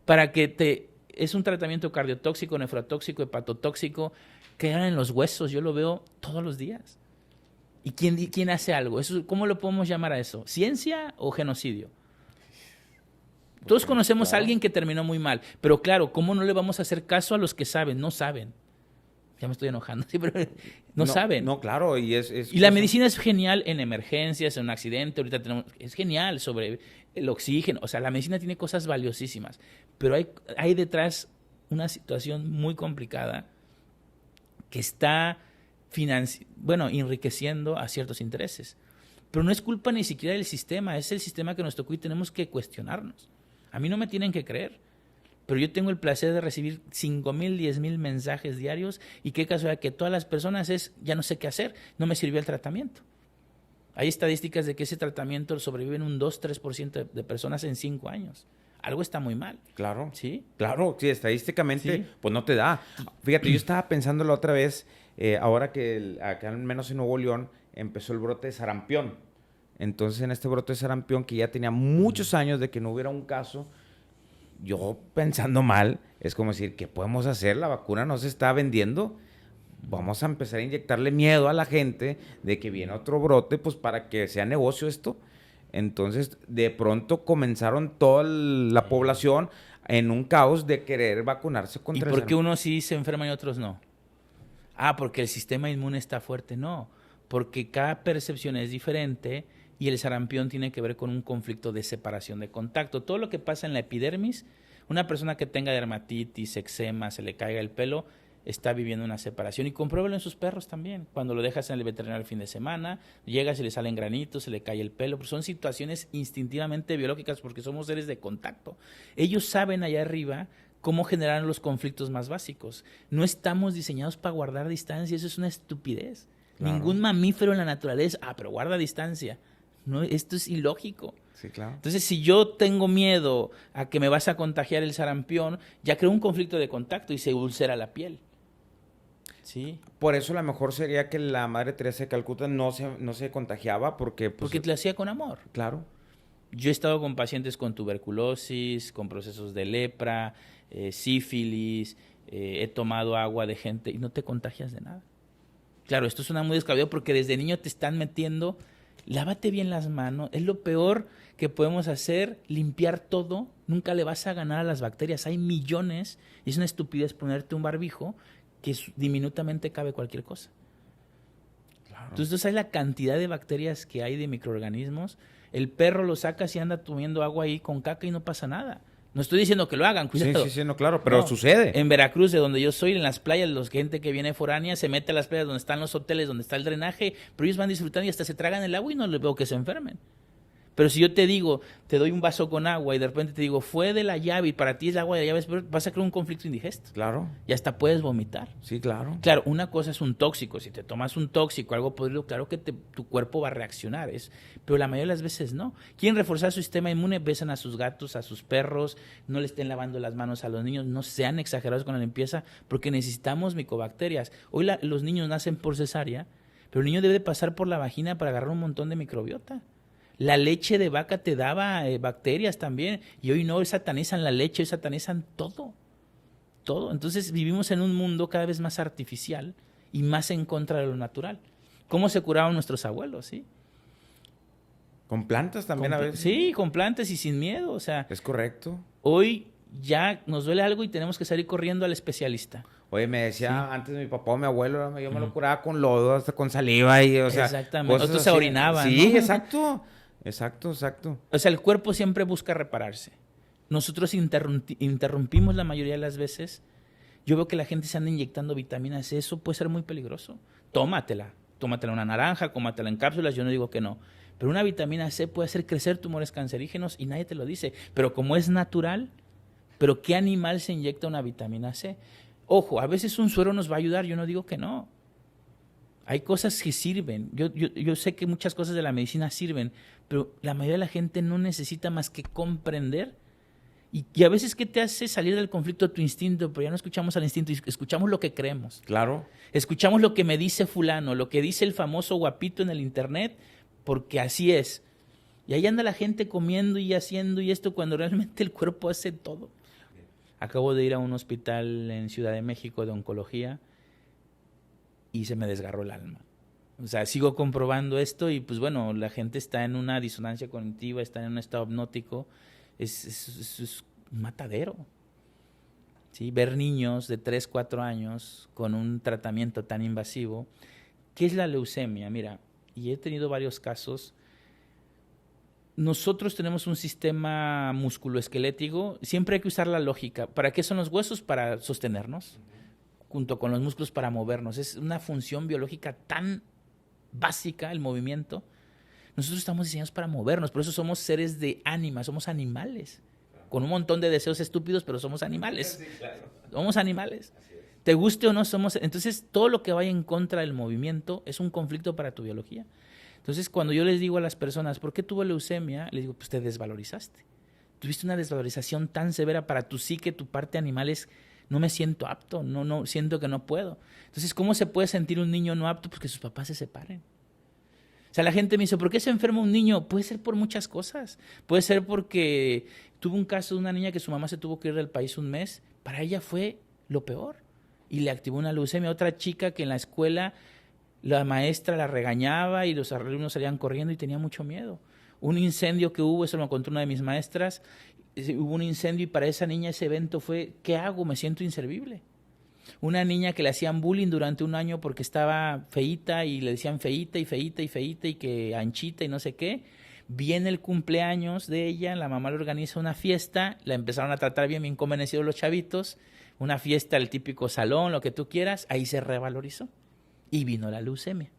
para que es un tratamiento cardiotóxico, nefrotóxico, hepatotóxico, que en los huesos. Yo lo veo todos los días. ¿Y quién hace algo? ¿Cómo lo podemos llamar a eso? ¿Ciencia o genocidio? Todos conocemos a alguien que terminó muy mal, pero claro, ¿cómo no le vamos a hacer caso a los que saben? No saben. Ya me estoy enojando, sí, pero no saben. No, claro. Y la medicina es genial en emergencias, en un accidente. Ahorita es genial sobre el oxígeno. O sea, la medicina tiene cosas valiosísimas, pero hay detrás una situación muy complicada que está enriqueciendo a ciertos intereses. Pero no es culpa ni siquiera del sistema, es el sistema que nos tocó y tenemos que cuestionarnos. A mí no me tienen que creer, pero yo tengo el placer de recibir 5,000, 10,000 mensajes diarios y qué casualidad que todas las personas ya no sé qué hacer, no me sirvió el tratamiento. Hay estadísticas de que ese tratamiento sobreviven un 2-3% de personas en 5 años. Algo está muy mal. Claro. ¿Sí? Claro, sí, estadísticamente, Sí. pues no te da. Fíjate, yo estaba pensando la otra vez, ahora que acá al menos en Nuevo León empezó el brote de sarampión. Entonces, en este brote de sarampión, que ya tenía muchos años de que no hubiera un caso, yo pensando mal, es como decir, ¿qué podemos hacer? La vacuna no se está vendiendo. Vamos a empezar a inyectarle miedo a la gente de que viene otro brote, pues para que sea negocio esto. Entonces, de pronto comenzaron toda la población en un caos de querer vacunarse contra ¿Y el por qué sarampión. unos sí se enferman y otros no? Porque el sistema inmune está fuerte. No, porque cada percepción es diferente y el sarampión tiene que ver con un conflicto de separación de contacto. Todo lo que pasa en la epidermis, una persona que tenga dermatitis, eczema, se le caiga el pelo, está viviendo una separación. Y compruébalo en sus perros también. Cuando lo dejas en el veterinario el fin de semana, llegas y le salen granitos, se le cae el pelo. Pues son situaciones instintivamente biológicas porque somos seres de contacto. Ellos saben allá arriba cómo generar los conflictos más básicos. No estamos diseñados para guardar distancia, eso es una estupidez. Claro. Ningún mamífero en la naturaleza, pero guarda distancia. No, esto es ilógico. Sí, claro. Entonces, si yo tengo miedo a que me vas a contagiar el sarampión, ya creo un conflicto de contacto y se ulcera la piel. Sí. Por eso la mejor sería que la Madre Teresa de Calcuta no se contagiaba porque... Pues, porque te lo hacía con amor. Claro. Yo he estado con pacientes con tuberculosis, con procesos de lepra, sífilis, he tomado agua de gente y no te contagias de nada. Claro, esto suena muy descabellado porque desde niño te están metiendo... Lávate bien las manos, es lo peor que podemos hacer, limpiar todo, nunca le vas a ganar a las bacterias, hay millones, y es una estupidez ponerte un barbijo que diminutamente cabe cualquier cosa. Claro. Entonces, ¿tú sabes la cantidad de bacterias que hay de microorganismos? El perro lo sacas y anda tomando agua ahí con caca y no pasa nada. No estoy diciendo que lo hagan, cuidado. Sí, no, claro, pero no, sucede. En Veracruz, de donde yo soy, en las playas, gente que viene foránea se mete a las playas donde están los hoteles, donde está el drenaje, pero ellos van disfrutando y hasta se tragan el agua y no les veo que se enfermen. Pero si yo te digo, te doy un vaso con agua y de repente te digo, fue de la llave y para ti es el agua de la llave, vas a crear un conflicto indigesto. Claro. Y hasta puedes vomitar. Sí, claro. Claro, una cosa es un tóxico. Si te tomas un tóxico, algo podrido, claro que tu cuerpo va a reaccionar. Pero la mayoría de las veces no. Quieren reforzar su sistema inmune, besan a sus gatos, a sus perros, no le estén lavando las manos a los niños, no sean exagerados con la limpieza, porque necesitamos micobacterias. Hoy los niños nacen por cesárea, pero el niño debe pasar por la vagina para agarrar un montón de microbiota. La leche de vaca te daba bacterias también, y hoy no, satanizan la leche, hoy satanizan todo. Todo. Entonces vivimos en un mundo cada vez más artificial y más en contra de lo natural. ¿Cómo se curaban nuestros abuelos? ¿Sí? Con plantas también a veces. Sí, con plantas y sin miedo. O sea, es correcto. Hoy ya nos duele algo y tenemos que salir corriendo al especialista. Oye, me decía antes mi papá o mi abuelo, yo me lo curaba con lodo, hasta con saliva y, o sea... Exactamente. Otros se orinaban, sí, ¿no? Exacto. O sea, el cuerpo siempre busca repararse. Nosotros interrumpimos la mayoría de las veces. Yo veo que la gente se anda inyectando vitamina C, eso puede ser muy peligroso. Tómatela una naranja, cómatela en cápsulas, yo no digo que no. Pero una vitamina C puede hacer crecer tumores cancerígenos y nadie te lo dice. Pero como es natural, ¿pero qué animal se inyecta una vitamina C? Ojo, a veces un suero nos va a ayudar, yo no digo que no. Hay cosas que sirven. Yo sé que muchas cosas de la medicina sirven, pero la mayoría de la gente no necesita más que comprender. Y a veces, ¿qué te hace salir del conflicto? Tu instinto, pero ya no escuchamos al instinto, escuchamos lo que creemos. Claro. Escuchamos lo que me dice fulano, lo que dice el famoso guapito en el internet, porque así es. Y ahí anda la gente comiendo y haciendo y esto cuando realmente el cuerpo hace todo. Acabo de ir a un hospital en Ciudad de México de oncología y se me desgarró el alma. O sea, sigo comprobando esto y pues bueno, la gente está en una disonancia cognitiva, está en un estado hipnótico. Es un matadero. ¿Sí? Ver niños de 3, 4 años con un tratamiento tan invasivo. ¿Qué es la leucemia? Mira, y he tenido varios casos. Nosotros tenemos un sistema musculoesquelético, siempre hay que usar la lógica. ¿Para qué son los huesos? Para sostenernos, junto con los músculos para movernos. Es una función biológica tan básica el movimiento. Nosotros estamos diseñados para movernos, por eso somos seres de ánima, somos animales, con un montón de deseos estúpidos, pero somos animales. Sí, claro. Somos animales. Te guste o no, somos. Entonces, todo lo que vaya en contra del movimiento es un conflicto para tu biología. Entonces, cuando yo les digo a las personas, ¿por qué tuvo leucemia? Les digo, pues te desvalorizaste. Tuviste una desvalorización tan severa para tu psique, tu parte animal es, no me siento apto, no siento que no puedo. Entonces, ¿cómo se puede sentir un niño no apto? Pues que sus papás se separen. O sea, la gente me dice, ¿por qué se enferma un niño? Puede ser por muchas cosas. Puede ser porque tuvo un caso de una niña que su mamá se tuvo que ir del país un mes. Para ella fue lo peor. Y le activó una leucemia. Otra chica que en la escuela la maestra la regañaba y los alumnos salían corriendo y tenía mucho miedo. Un incendio que hubo, eso me contó una de mis maestras, hubo un incendio y para esa niña ese evento fue, ¿qué hago? Me siento inservible. Una niña que le hacían bullying durante un año porque estaba feíta y le decían feíta y feíta y feíta y que anchita y no sé qué. Viene el cumpleaños de ella, la mamá le organiza una fiesta, la empezaron a tratar bien convencidos los chavitos, una fiesta, el típico salón, lo que tú quieras, ahí se revalorizó y vino la leucemia.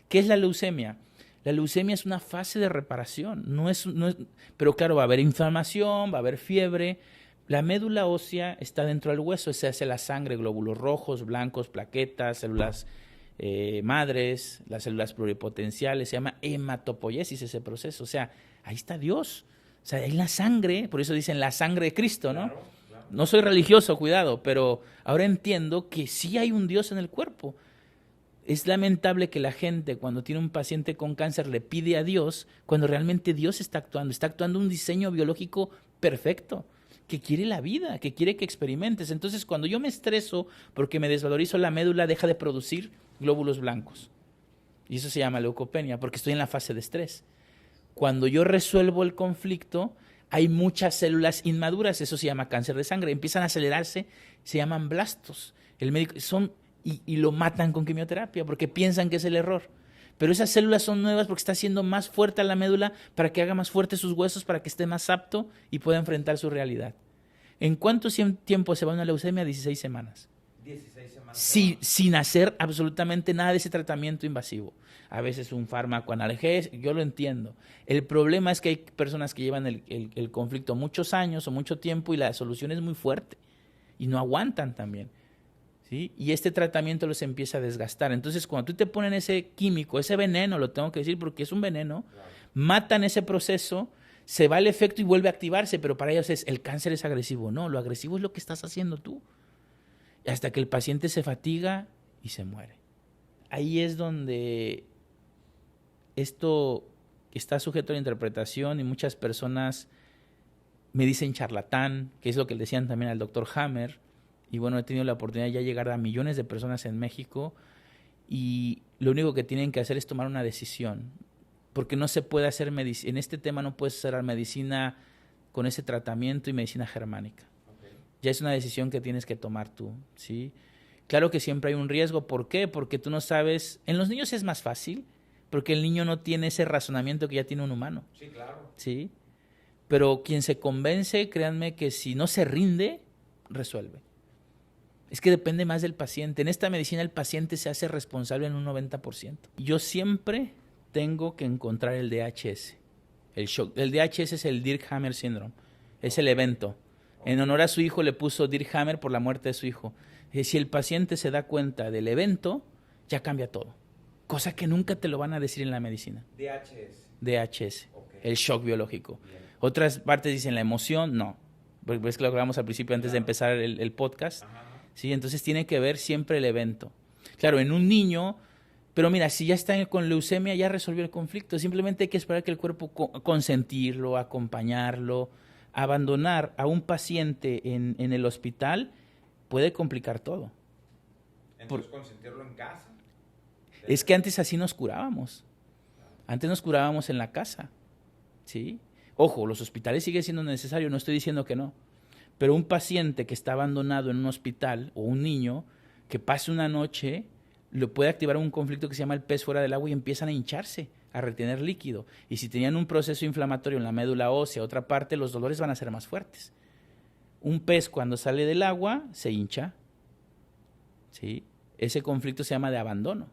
¿Qué es la leucemia? La leucemia es una fase de reparación, no es, pero claro, va a haber inflamación, va a haber fiebre. La médula ósea está dentro del hueso, se hace la sangre, glóbulos rojos, blancos, plaquetas, células madres, las células pluripotenciales, se llama hematopoiesis ese proceso, o sea, ahí está Dios, o sea, ahí la sangre, por eso dicen la sangre de Cristo, ¿no? Claro, claro. No soy religioso, cuidado, pero ahora entiendo que sí hay un Dios en el cuerpo. Es lamentable que la gente cuando tiene un paciente con cáncer le pide a Dios cuando realmente Dios está actuando un diseño biológico perfecto, que quiere la vida, que quiere que experimentes. Entonces, cuando yo me estreso porque me desvalorizo, la médula deja de producir glóbulos blancos. Y eso se llama leucopenia, porque estoy en la fase de estrés. Cuando yo resuelvo el conflicto, hay muchas células inmaduras, eso se llama cáncer de sangre, empiezan a acelerarse, se llaman blastos. El médico y lo matan con quimioterapia porque piensan que es el error. Pero esas células son nuevas porque está haciendo más fuerte a la médula para que haga más fuertes sus huesos, para que esté más apto y pueda enfrentar su realidad. ¿En cuánto tiempo se va una leucemia? 16 semanas. 16 semanas. Sí, sin hacer absolutamente nada de ese tratamiento invasivo. A veces un fármaco analgésico, yo lo entiendo. El problema es que hay personas que llevan el conflicto muchos años o mucho tiempo y la solución es muy fuerte y no aguantan también. ¿Sí? Y este tratamiento los empieza a desgastar. Entonces, cuando tú te ponen ese químico, ese veneno, lo tengo que decir porque es un veneno, claro, matan ese proceso, se va el efecto y vuelve a activarse, pero para ellos el cáncer es agresivo. No, lo agresivo es lo que estás haciendo tú. Hasta que el paciente se fatiga y se muere. Ahí es donde esto está sujeto a la interpretación y muchas personas me dicen charlatán, que es lo que le decían también al doctor Hammer. Y bueno, he tenido la oportunidad de ya llegar a millones de personas en México y lo único que tienen que hacer es tomar una decisión, porque no se puede hacer medicina, en este tema no puedes hacer medicina con ese tratamiento y medicina germánica. Okay. Ya es una decisión que tienes que tomar tú, ¿sí? Claro que siempre hay un riesgo, ¿por qué? Porque tú no sabes, en los niños es más fácil, porque el niño no tiene ese razonamiento que ya tiene un humano. Sí, claro. ¿Sí? Pero quien se convence, créanme que si no se rinde, resuelve. Es que depende más del paciente. En esta medicina el paciente se hace responsable en un 90%. Yo siempre tengo que encontrar el DHS. El shock. El DHS es el Dirkhammer Syndrome. Es el evento. En honor a su hijo le puso Dirkhammer por la muerte de su hijo. Si el paciente se da cuenta del evento, ya cambia todo. Cosa que nunca te lo van a decir en la medicina. DHS. Okay. El shock biológico. Bien. Otras partes dicen la emoción, no. Porque es que lo hablamos al principio antes de empezar el podcast. Ajá. ¿Sí? Entonces tiene que ver siempre el evento. Claro, en un niño, pero mira, si ya está con leucemia, ya resolvió el conflicto. Simplemente hay que esperar que el cuerpo consentirlo, acompañarlo. Abandonar a un paciente en el hospital puede complicar todo. Entonces, consentirlo en casa. Es que antes así nos curábamos. Antes nos curábamos en la casa. ¿Sí? Ojo, los hospitales siguen siendo necesarios, no estoy diciendo que no. Pero un paciente que está abandonado en un hospital o un niño que pase una noche, lo puede activar un conflicto que se llama el pez fuera del agua y empiezan a hincharse, a retener líquido. Y si tenían un proceso inflamatorio en la médula ósea, otra parte, los dolores van a ser más fuertes. Un pez cuando sale del agua se hincha. ¿Sí? Ese conflicto se llama de abandono.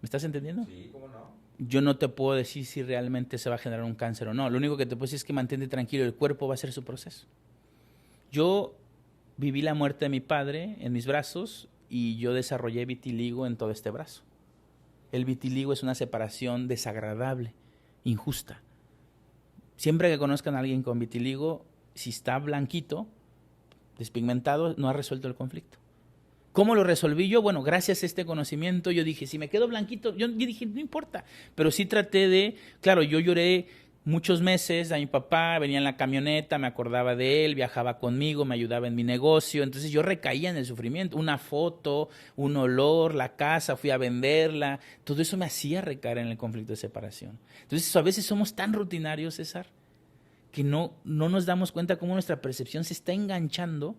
¿Me estás entendiendo? Sí, ¿cómo no? Yo no te puedo decir si realmente se va a generar un cáncer o no. Lo único que te puedo decir es que mantente tranquilo, el cuerpo va a hacer su proceso. Yo viví la muerte de mi padre en mis brazos y yo desarrollé vitiligo en todo este brazo. El vitiligo es una separación desagradable, injusta. Siempre que conozcan a alguien con vitiligo, si está blanquito, despigmentado, no ha resuelto el conflicto. ¿Cómo lo resolví yo? Bueno, gracias a este conocimiento, yo dije, si me quedo blanquito, yo dije, no importa. Pero sí traté de, claro, yo lloré muchos meses a mi papá, venía en la camioneta, me acordaba de él, viajaba conmigo, me ayudaba en mi negocio, entonces yo recaía en el sufrimiento. Una foto, un olor, la casa, fui a venderla, todo eso me hacía recaer en el conflicto de separación. Entonces a veces somos tan rutinarios, César, que no nos damos cuenta cómo nuestra percepción se está enganchando.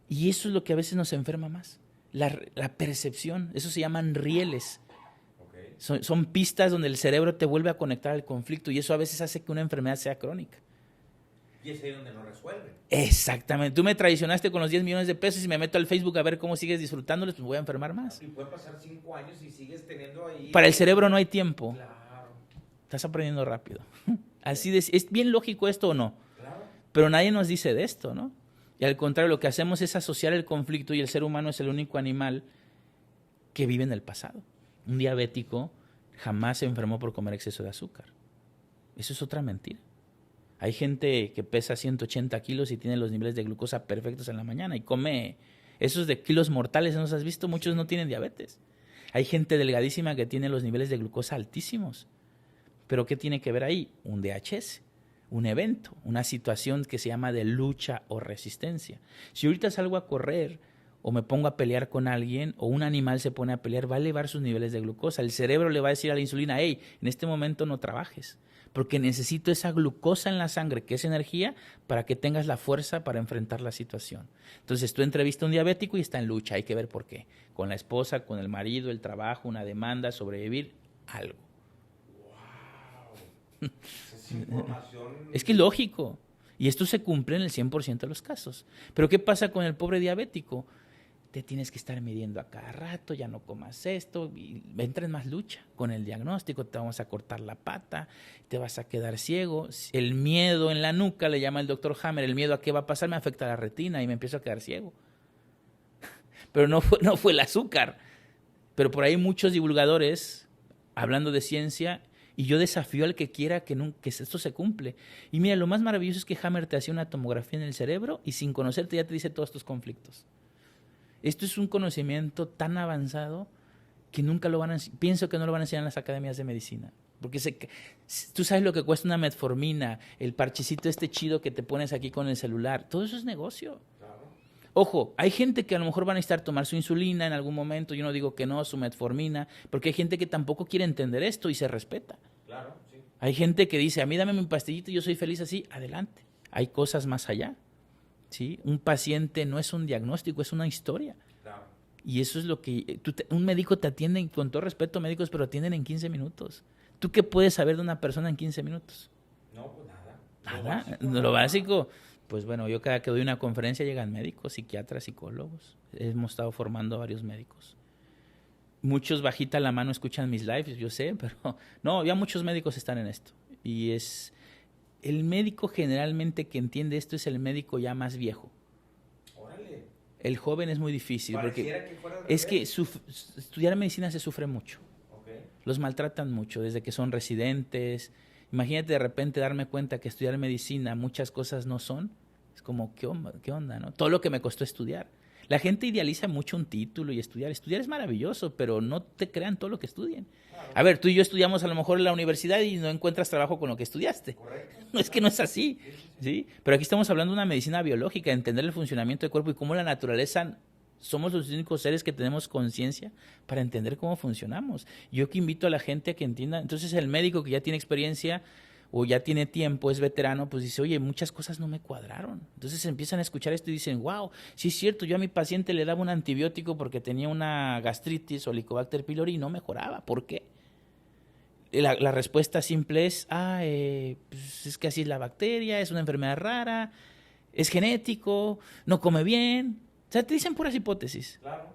Y eso es lo que a veces nos enferma más, la percepción. Eso se llaman rieles. Okay. Son pistas donde el cerebro te vuelve a conectar al conflicto y eso a veces hace que una enfermedad sea crónica. Y es ahí donde no resuelve. Exactamente. Tú me traicionaste con los 10 millones de pesos y me meto al Facebook a ver cómo sigues disfrutándolos, pues me voy a enfermar más. Y pueden pasar 5 años y sigues teniendo ahí... Para el cerebro no hay tiempo. Claro. Estás aprendiendo rápido. Así ¿es bien lógico esto o no? Claro. Pero nadie nos dice de esto, ¿no? Y al contrario, lo que hacemos es asociar el conflicto y el ser humano es el único animal que vive en el pasado. Un diabético jamás se enfermó por comer exceso de azúcar. Eso es otra mentira. Hay gente que pesa 180 kilos y tiene los niveles de glucosa perfectos en la mañana y come esos de kilos mortales, ¿no los has visto? Muchos no tienen diabetes. Hay gente delgadísima que tiene los niveles de glucosa altísimos. ¿Pero qué tiene que ver ahí? Un DHS. Un evento, una situación que se llama de lucha o resistencia. Si ahorita salgo a correr o me pongo a pelear con alguien o un animal se pone a pelear, va a elevar sus niveles de glucosa. El cerebro le va a decir a la insulina, hey, en este momento no trabajes, porque necesito esa glucosa en la sangre, que es energía, para que tengas la fuerza para enfrentar la situación. Entonces tú entrevistas a un diabético y está en lucha, hay que ver por qué. Con la esposa, con el marido, el trabajo, una demanda, sobrevivir, algo. Wow. Información... Es que es lógico. Y esto se cumple en el 100% de los casos. Pero ¿qué pasa con el pobre diabético? Te tienes que estar midiendo a cada rato, ya no comas esto, y entra en más lucha con el diagnóstico, te vamos a cortar la pata, te vas a quedar ciego. El miedo en la nuca, le llama el doctor Hammer, el miedo a qué va a pasar me afecta a la retina y me empiezo a quedar ciego. Pero no fue el azúcar. Pero por ahí muchos divulgadores, hablando de ciencia, y yo desafío al que quiera que esto se cumple. Y mira, lo más maravilloso es que Hammer te hacía una tomografía en el cerebro y sin conocerte ya te dice todos tus conflictos. Esto es un conocimiento tan avanzado que nunca lo van a... Pienso que no lo van a enseñar en las academias de medicina. Porque tú sabes lo que cuesta una metformina, el parchecito este chido que te pones aquí con el celular. Todo eso es negocio. Claro. Ojo, hay gente que a lo mejor van a necesitar tomar su insulina en algún momento. Yo no digo que no, su metformina. Porque hay gente que tampoco quiere entender esto y se respeta. Claro, sí. Hay gente que dice, a mí dame mi pastillita y yo soy feliz así. Adelante. Hay cosas más allá. ¿Sí? Un paciente no es un diagnóstico, es una historia. Claro. Y eso es lo que... un médico te atiende, con todo respeto médicos, pero atienden en 15 minutos. ¿Tú qué puedes saber de una persona en 15 minutos? No, pues nada. ¿Nada? Lo básico. Pues bueno, yo cada que doy una conferencia llegan médicos, psiquiatras, psicólogos. Hemos estado formando a varios médicos. Muchos bajita la mano escuchan mis lives, yo sé, pero no, ya muchos médicos están en esto. Y es el médico generalmente que entiende esto es el médico ya más viejo. Órale. El joven es muy difícil Pareciera porque que fuera al es que revés. estudiar medicina se sufre mucho. Ok. Los maltratan mucho desde que son residentes. Imagínate de repente darme cuenta que estudiar medicina muchas cosas no son. Es como, qué onda, ¿no? Todo lo que me costó estudiar. La gente idealiza mucho un título y estudiar. Estudiar es maravilloso, pero no te crean todo lo que estudien. Claro. A ver, tú y yo estudiamos a lo mejor en la universidad y no encuentras trabajo con lo que estudiaste. Correcto. No es que no es así, ¿sí? Pero aquí estamos hablando de una medicina biológica, entender el funcionamiento del cuerpo y cómo la naturaleza somos los únicos seres que tenemos conciencia para entender cómo funcionamos. Yo que invito a la gente a que entienda, entonces el médico que ya tiene experiencia o ya tiene tiempo, es veterano, pues dice, oye, muchas cosas no me cuadraron. Entonces empiezan a escuchar esto y dicen, wow, sí es cierto, yo a mi paciente le daba un antibiótico porque tenía una gastritis o Helicobacter pylori y no mejoraba. ¿Por qué? La respuesta simple es, pues es que así es la bacteria, es una enfermedad rara, es genético, no come bien. O sea, te dicen puras hipótesis. Claro.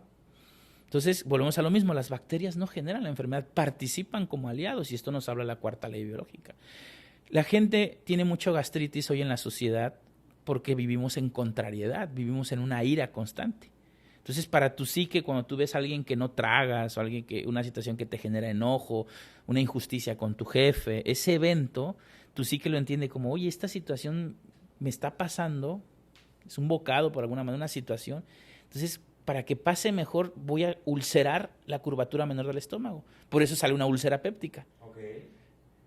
Entonces, volvemos a lo mismo, las bacterias no generan la enfermedad, participan como aliados y esto nos habla la cuarta ley biológica. La gente tiene mucho gastritis hoy en la sociedad porque vivimos en contrariedad, vivimos en una ira constante. Entonces, para tu psique, cuando tú ves a alguien que no tragas, o alguien que, una situación que te genera enojo, una injusticia con tu jefe, ese evento, tu psique lo entiende como, oye, esta situación me está pasando, es un bocado por alguna manera, una situación. Entonces, para que pase mejor, voy a ulcerar la curvatura menor del estómago. Por eso sale una úlcera péptica. Okay.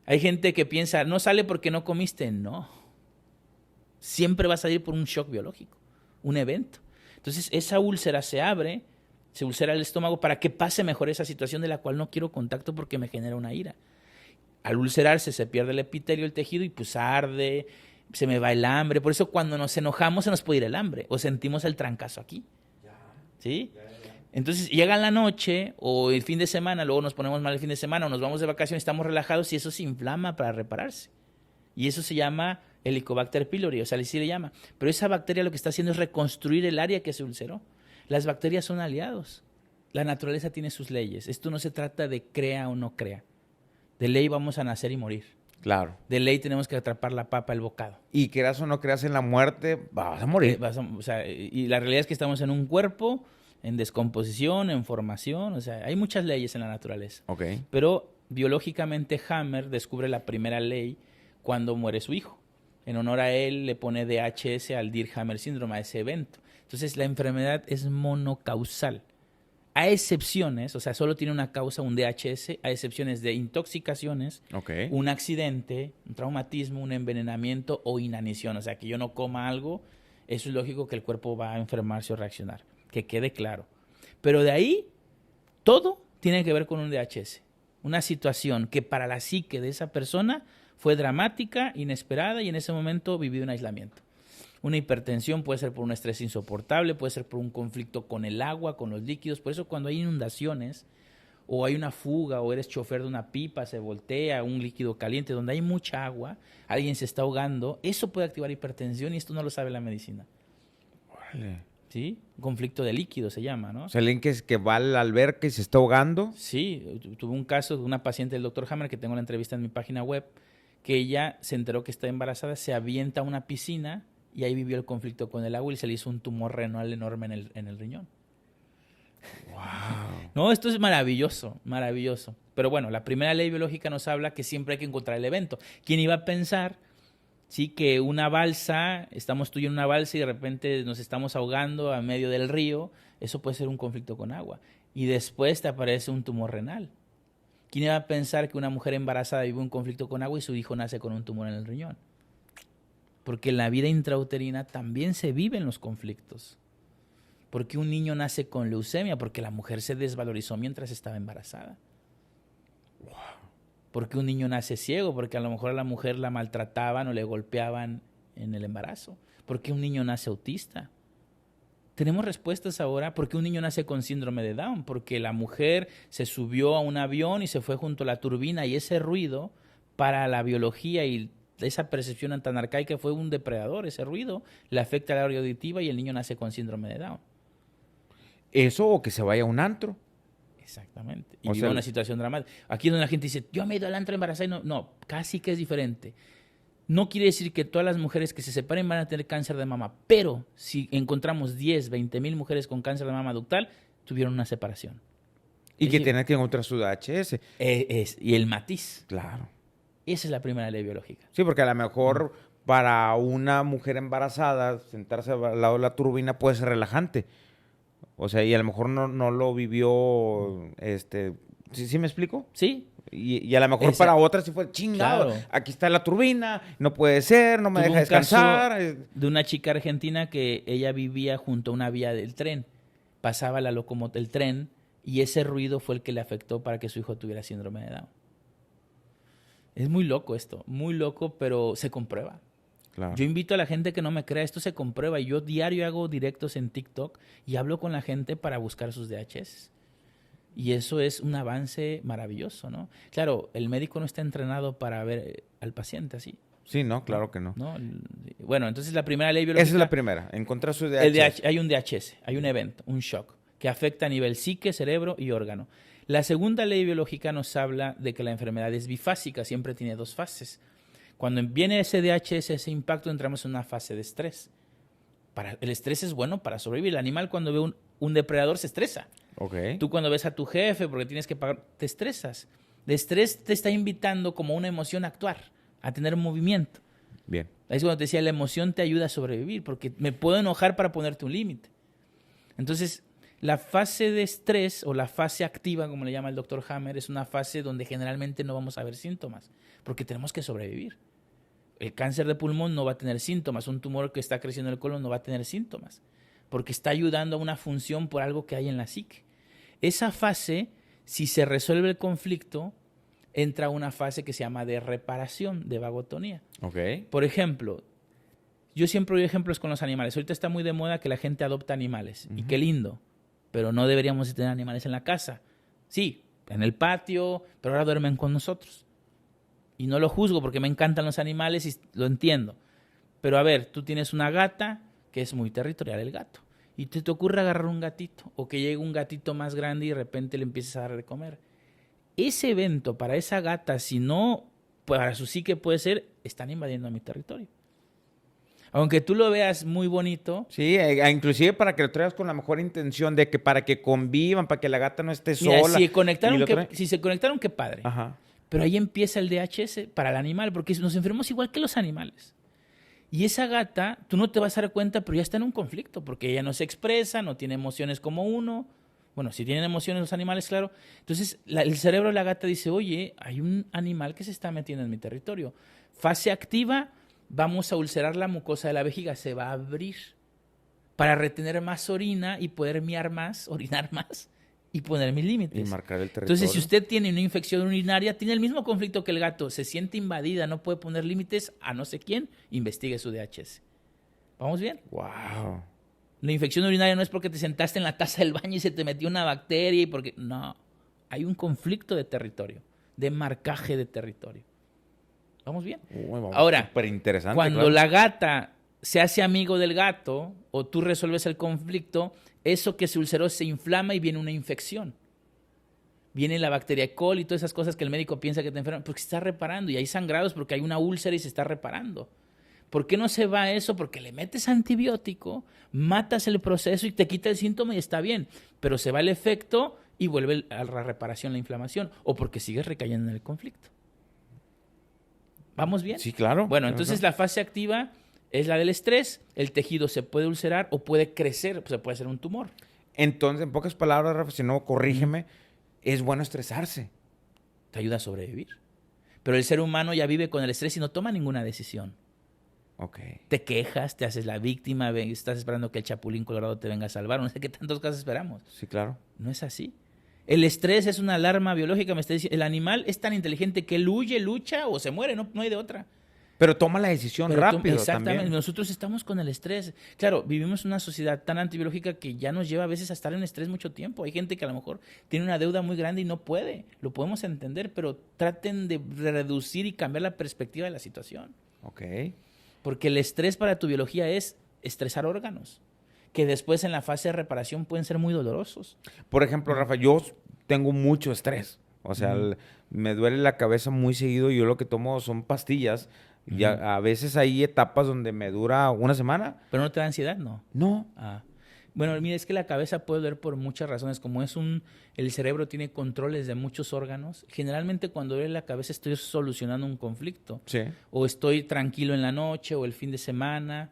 Hay gente que piensa, no sale porque no comiste. No. Siempre va a salir por un shock biológico, un evento. Entonces, esa úlcera se abre, se ulcera el estómago para que pase mejor esa situación de la cual no quiero contacto porque me genera una ira. Al ulcerarse se pierde el epitelio, el tejido y pues arde, se me va el hambre. Por eso cuando nos enojamos se nos puede ir el hambre o sentimos el trancazo aquí. ¿Sí? Entonces llega la noche o el fin de semana, luego nos ponemos mal el fin de semana o nos vamos de vacaciones, estamos relajados y eso se inflama para repararse. Y eso se llama Helicobacter pylori, o sea, así le llama. Pero esa bacteria lo que está haciendo es reconstruir el área que se ulceró. Las bacterias son aliados. La naturaleza tiene sus leyes. Esto no se trata de crea o no crea. De ley vamos a nacer y morir. Claro. De ley tenemos que atrapar la papa, el bocado. Y creas o no creas en la muerte, vas a morir. O sea, y la realidad es que estamos en un cuerpo en descomposición, en formación, o sea, hay muchas leyes en la naturaleza. Okay. Pero biológicamente Hammer descubre la primera ley cuando muere su hijo. En honor a él le pone DHS al Dirk-Hammer Syndrome, a ese evento. Entonces la enfermedad es monocausal. A excepciones, o sea, solo tiene una causa, un DHS, a excepciones de intoxicaciones, Okay. un accidente, un traumatismo, un envenenamiento o inanición. O sea, que yo no coma algo, eso es lógico que el cuerpo va a enfermarse o reaccionar. Que quede claro. Pero de ahí, todo tiene que ver con un DHS. Una situación que para la psique de esa persona fue dramática, inesperada y en ese momento vivió un aislamiento. Una hipertensión puede ser por un estrés insoportable, puede ser por un conflicto con el agua, con los líquidos. Por eso cuando hay inundaciones o hay una fuga o eres chofer de una pipa, se voltea un líquido caliente donde hay mucha agua, alguien se está ahogando, eso puede activar hipertensión y esto no lo sabe la medicina. Órale. ¿Sí? Un conflicto de líquido se llama, ¿no? O sea, alguien que va al alberca y se está ahogando. Sí, tuve un caso de una paciente del doctor Hammer, que tengo la entrevista en mi página web, que ella se enteró que está embarazada, se avienta a una piscina y ahí vivió el conflicto con el agua y se le hizo un tumor renal enorme en el riñón. Wow. No, esto es maravilloso, maravilloso. Pero bueno, la primera ley biológica nos habla que siempre hay que encontrar el evento. ¿Quién iba a pensar, sí, que una balsa, estamos tú y yo en una balsa y de repente nos estamos ahogando a medio del río? Eso puede ser un conflicto con agua. Y después te aparece un tumor renal. ¿Quién iba a pensar que una mujer embarazada vive un conflicto con agua y su hijo nace con un tumor en el riñón? Porque en la vida intrauterina también se viven los conflictos. ¿Por qué un niño nace con leucemia? Porque la mujer se desvalorizó mientras estaba embarazada. ¿Por qué un niño nace ciego? Porque a lo mejor a la mujer la maltrataban o le golpeaban en el embarazo. ¿Por qué un niño nace autista? Tenemos respuestas ahora. ¿Por qué un niño nace con síndrome de Down? Porque la mujer se subió a un avión y se fue junto a la turbina y ese ruido para la biología y esa percepción tan arcaica fue un depredador. Ese ruido le afecta al área auditiva y el niño nace con síndrome de Down. Eso o que se vaya a un antro. Exactamente. Y O vive sea, una situación dramática. Aquí es donde la gente dice, yo me he ido al antro embarazada y no. No, casi que es diferente. No quiere decir que todas las mujeres que se separen van a tener cáncer de mama, pero si encontramos 10, 20 mil mujeres con cáncer de mama ductal, tuvieron una separación. Y Es que decir, tienen que encontrar su DHS. y el matiz. Claro. Esa es la primera ley biológica. Sí, porque a lo mejor para una mujer embarazada, sentarse al lado de la turbina puede ser relajante. O sea, y a lo mejor no lo vivió, ¿sí me explico? Sí, Y a lo mejor para otras sí fue chingado. Claro. Aquí está la turbina, no puede ser, no me tuvo deja un caso descansar. de una chica argentina que ella vivía junto a una vía del tren. Pasaba el tren y ese ruido fue el que le afectó para que su hijo tuviera síndrome de Down. Es muy loco esto, muy loco, pero se comprueba. Claro. Yo invito a la gente que no me crea, esto se comprueba. Y yo diario hago directos en TikTok y hablo con la gente para buscar sus DHS. Y eso es un avance maravilloso, ¿no? Claro, el médico no está entrenado para ver al paciente así. Sí, no, claro que no. ¿No? Bueno, entonces la primera ley biológica... Esa es la primera, encontrar su DHS. Hay un DHS, hay un evento, un shock, que afecta a nivel psique, cerebro y órgano. La segunda ley biológica nos habla de que la enfermedad es bifásica, siempre tiene 2 fases. Cuando viene ese DHS, ese impacto, entramos en una fase de estrés. El estrés es bueno para sobrevivir. El animal cuando ve un depredador se estresa. Okay. Tú cuando ves a tu jefe porque tienes que pagar, te estresas. El estrés te está invitando como una emoción a actuar, a tener movimiento. Bien. Es cuando te decía, la emoción te ayuda a sobrevivir porque me puedo enojar para ponerte un límite. Entonces, la fase de estrés o la fase activa, como le llama el doctor Hammer, es una fase donde generalmente no vamos a ver síntomas porque tenemos que sobrevivir. El cáncer de pulmón no va a tener síntomas, un tumor que está creciendo en el colon no va a tener síntomas porque está ayudando a una función por algo que hay en la psique. Esa fase, si se resuelve el conflicto, entra a una fase que se llama de reparación, de vagotonía. Okay. Por ejemplo, yo siempre doy ejemplos con los animales. Ahorita está muy de moda que la gente adopta animales. Y qué lindo. Pero no deberíamos de tener animales en la casa. Sí, en el patio, pero ahora duermen con nosotros. Y no lo juzgo porque me encantan los animales y lo entiendo. Pero a ver, tú tienes una gata, que es muy territorial el gato. Y te ocurre agarrar un gatito. O que llegue un gatito más grande y de repente le empieces a dar de comer. Ese evento para esa gata, si no, para su psique puede ser, están invadiendo mi territorio. Aunque tú lo veas muy bonito. Sí, inclusive para que lo traigas con la mejor intención de que para que convivan, para que la gata no esté Mira, sola. si se conectaron, qué padre. Ajá. Pero ahí empieza el DHS para el animal, porque nos enfermamos igual que los animales. Y esa gata, tú no te vas a dar cuenta, pero ya está en un conflicto, porque ella no se expresa, no tiene emociones como uno. Bueno, si tienen emociones los animales, claro. Entonces, el cerebro de la gata dice, oye, hay un animal que se está metiendo en mi territorio. Fase activa, vamos a ulcerar la mucosa de la vejiga, se va a abrir para retener más orina y poder miar más, orinar más y poner mis límites. Y marcar el territorio. Entonces, si usted tiene una infección urinaria, tiene el mismo conflicto que el gato, se siente invadida, no puede poner límites a no sé quién, investigue su DHS. ¿Vamos bien? Wow. La infección urinaria no es porque te sentaste en la taza del baño y se te metió una bacteria y porque... No, hay un conflicto de territorio, de marcaje de territorio. ¿Vamos bien? Ahora, interesante, cuando la gata se hace amigo del gato o tú resuelves el conflicto, eso que se ulceró se inflama y viene una infección. Viene la bacteria E. coli y todas esas cosas que el médico piensa que te enferman, porque se está reparando y hay sangrados porque hay una úlcera y se está reparando. ¿Por qué no se va eso? Porque le metes antibiótico, matas el proceso y te quita el síntoma y está bien, pero se va el efecto y vuelve a la reparación, la inflamación, o porque sigues recayendo en el conflicto. ¿Vamos bien? Sí, claro. Bueno, entonces la fase activa es la del estrés, el tejido se puede ulcerar o puede crecer, se puede hacer un tumor. Entonces, en pocas palabras, Rafa, si no, corrígeme, es bueno estresarse. Te ayuda a sobrevivir. Pero el ser humano ya vive con el estrés y no toma ninguna decisión. Okay. Te quejas, te haces la víctima, estás esperando que el Chapulín Colorado te venga a salvar, no sé qué tantos casos esperamos. Sí, claro. No es así. El estrés es una alarma biológica, me está diciendo. El animal es tan inteligente que él huye, lucha o se muere, no hay de otra. Pero toma la decisión rápido. Exactamente. También. Nosotros estamos con el estrés. Claro, vivimos en una sociedad tan antibiológica que ya nos lleva a veces a estar en estrés mucho tiempo. Hay gente que a lo mejor tiene una deuda muy grande y no puede. Lo podemos entender, pero traten de reducir y cambiar la perspectiva de la situación. Ok. Porque el estrés para tu biología es estresar órganos, que después en la fase de reparación pueden ser muy dolorosos. Por ejemplo, Rafa, yo tengo mucho estrés. O sea, me duele la cabeza muy seguido y yo lo que tomo son pastillas. Y a veces hay etapas donde me dura una semana. ¿Pero no te da ansiedad? No. No. Bueno, mira, es que la cabeza puede doler por muchas razones. Como el cerebro tiene controles de muchos órganos. Generalmente cuando duele la cabeza estoy solucionando un conflicto. Sí. O estoy tranquilo en la noche o el fin de semana.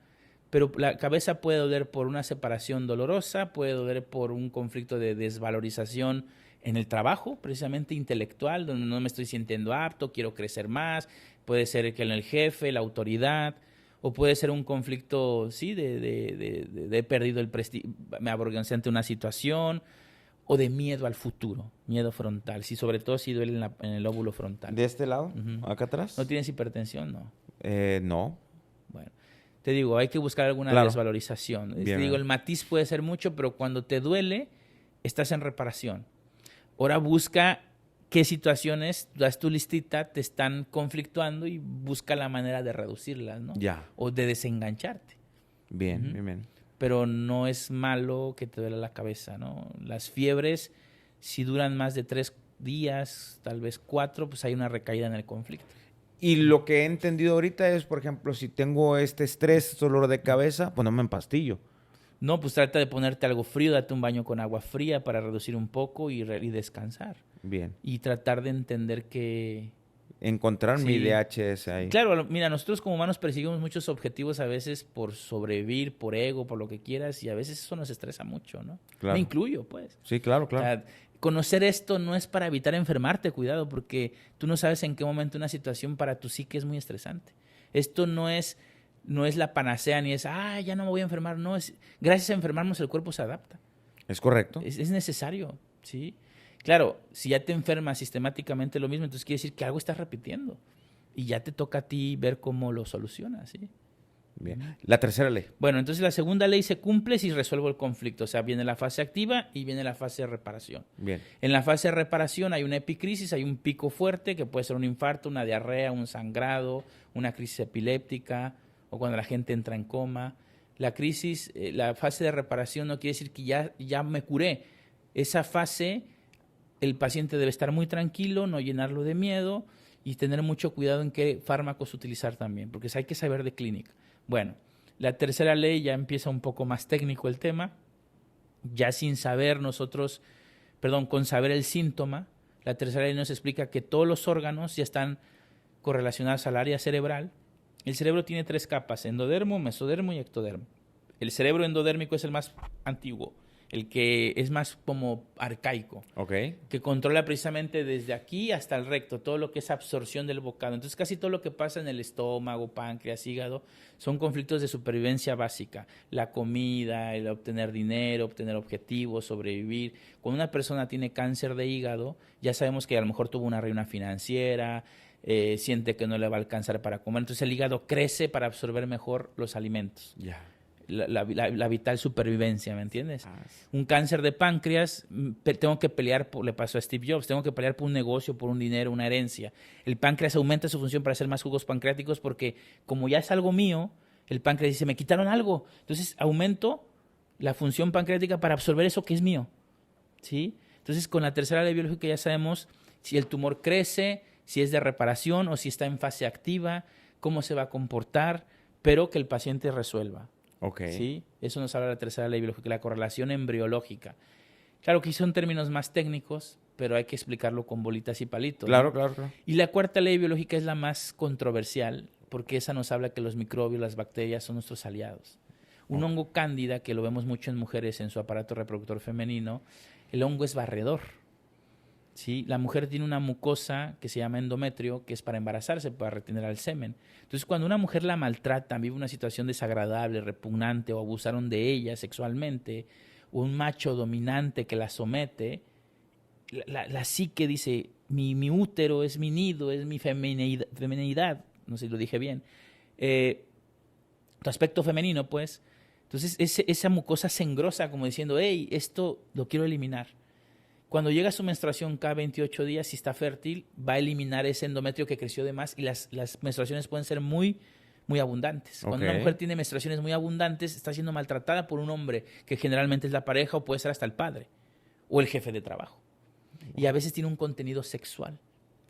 Pero la cabeza puede doler por una separación dolorosa, puede doler por un conflicto de desvalorización en el trabajo, precisamente intelectual, donde no me estoy sintiendo apto, quiero crecer más. Puede ser que en el jefe, la autoridad, o puede ser un conflicto, sí, de he perdido el prestigio, me avergoncé ante una situación, o de miedo al futuro, miedo frontal, sí, sobre todo si duele en el lóbulo frontal. ¿De este lado? ¿Acá atrás? ¿No tienes hipertensión? No. No. Bueno, te digo, hay que buscar alguna desvalorización. Te digo, el matiz puede ser mucho, pero cuando te duele, estás en reparación. Ahora busca qué situaciones, das tu listita, te están conflictuando y busca la manera de reducirlas, ¿no? Ya. O de desengancharte. Bien, bien. Pero no es malo que te duele la cabeza, ¿no? Las fiebres, si duran más de 3 días, tal vez 4, pues hay una recaída en el conflicto. Y lo que he entendido ahorita es, por ejemplo, si tengo este estrés, dolor de cabeza, pues no me empastillo. No, pues trata de ponerte algo frío, date un baño con agua fría para reducir un poco y descansar. Bien. Y tratar de entender que... Encontrar mi DHS ahí. Claro, mira, nosotros como humanos perseguimos muchos objetivos a veces por sobrevivir, por ego, por lo que quieras, y a veces eso nos estresa mucho, ¿no? Claro. Me incluyo, pues. Sí, claro. O sea, conocer esto no es para evitar enfermarte, cuidado, porque tú no sabes en qué momento una situación para tu psique es muy estresante. Esto no es la panacea ni es, ya no me voy a enfermar. No, gracias a enfermarnos el cuerpo se adapta. Es correcto. Es necesario, ¿sí? Claro, si ya te enfermas sistemáticamente lo mismo, entonces quiere decir que algo estás repitiendo. Y ya te toca a ti ver cómo lo solucionas, ¿sí? Bien. La tercera ley. Bueno, entonces la segunda ley se cumple si resuelvo el conflicto. O sea, viene la fase activa y viene la fase de reparación. Bien. En la fase de reparación hay una epicrisis, hay un pico fuerte que puede ser un infarto, una diarrea, un sangrado, una crisis epiléptica o cuando la gente entra en coma. La crisis, la fase de reparación no quiere decir que ya me curé. Esa fase, el paciente debe estar muy tranquilo, no llenarlo de miedo y tener mucho cuidado en qué fármacos utilizar también, porque hay que saber de clínica. Bueno, la tercera ley ya empieza un poco más técnico el tema, ya sin saber con saber el síntoma, la tercera ley nos explica que todos los órganos ya están correlacionados al área cerebral. El cerebro tiene 3 capas, endodermo, mesodermo y ectodermo. El cerebro endodérmico es el más antiguo, el que es más como arcaico, que controla precisamente desde aquí hasta el recto, todo lo que es absorción del bocado. Entonces casi todo lo que pasa en el estómago, páncreas, hígado, son conflictos de supervivencia básica. La comida, el obtener dinero, obtener objetivos, sobrevivir. Cuando una persona tiene cáncer de hígado, ya sabemos que a lo mejor tuvo una ruina financiera, siente que no le va a alcanzar para comer. Entonces el hígado crece para absorber mejor los alimentos. Ya. La vital supervivencia, ¿me entiendes? Un cáncer de páncreas, tengo que pelear, le pasó a Steve Jobs, tengo que pelear por un negocio, por un dinero, una herencia. El páncreas aumenta su función para hacer más jugos pancreáticos porque como ya es algo mío, el páncreas dice, me quitaron algo. Entonces aumento la función pancreática para absorber eso que es mío, ¿sí? Entonces con la tercera ley biológica ya sabemos si el tumor crece, si es de reparación o si está en fase activa, cómo se va a comportar, pero que el paciente resuelva. ¿Sí? Eso nos habla de la tercera ley biológica, la correlación embriológica. Claro que son términos más técnicos, pero hay que explicarlo con bolitas y palitos. Claro. Y la cuarta ley biológica es la más controversial, porque esa nos habla que los microbios, las bacterias son nuestros aliados. Un hongo cándida, que lo vemos mucho en mujeres en su aparato reproductor femenino, el hongo es barredor. ¿Sí? La mujer tiene una mucosa que se llama endometrio, que es para embarazarse, para retener al semen. Entonces, cuando una mujer la maltratan, vive una situación desagradable, repugnante, o abusaron de ella sexualmente, o un macho dominante que la somete, la psique dice, mi útero es mi nido, es mi feminidad, no sé si lo dije bien, tu aspecto femenino, pues. Entonces, esa mucosa se engrosa como diciendo, hey, esto lo quiero eliminar. Cuando llega su menstruación cada 28 días, si está fértil, va a eliminar ese endometrio que creció de más y las menstruaciones pueden ser muy, muy abundantes. Cuando una mujer tiene menstruaciones muy abundantes, está siendo maltratada por un hombre que generalmente es la pareja o puede ser hasta el padre o el jefe de trabajo. y a veces tiene un contenido sexual,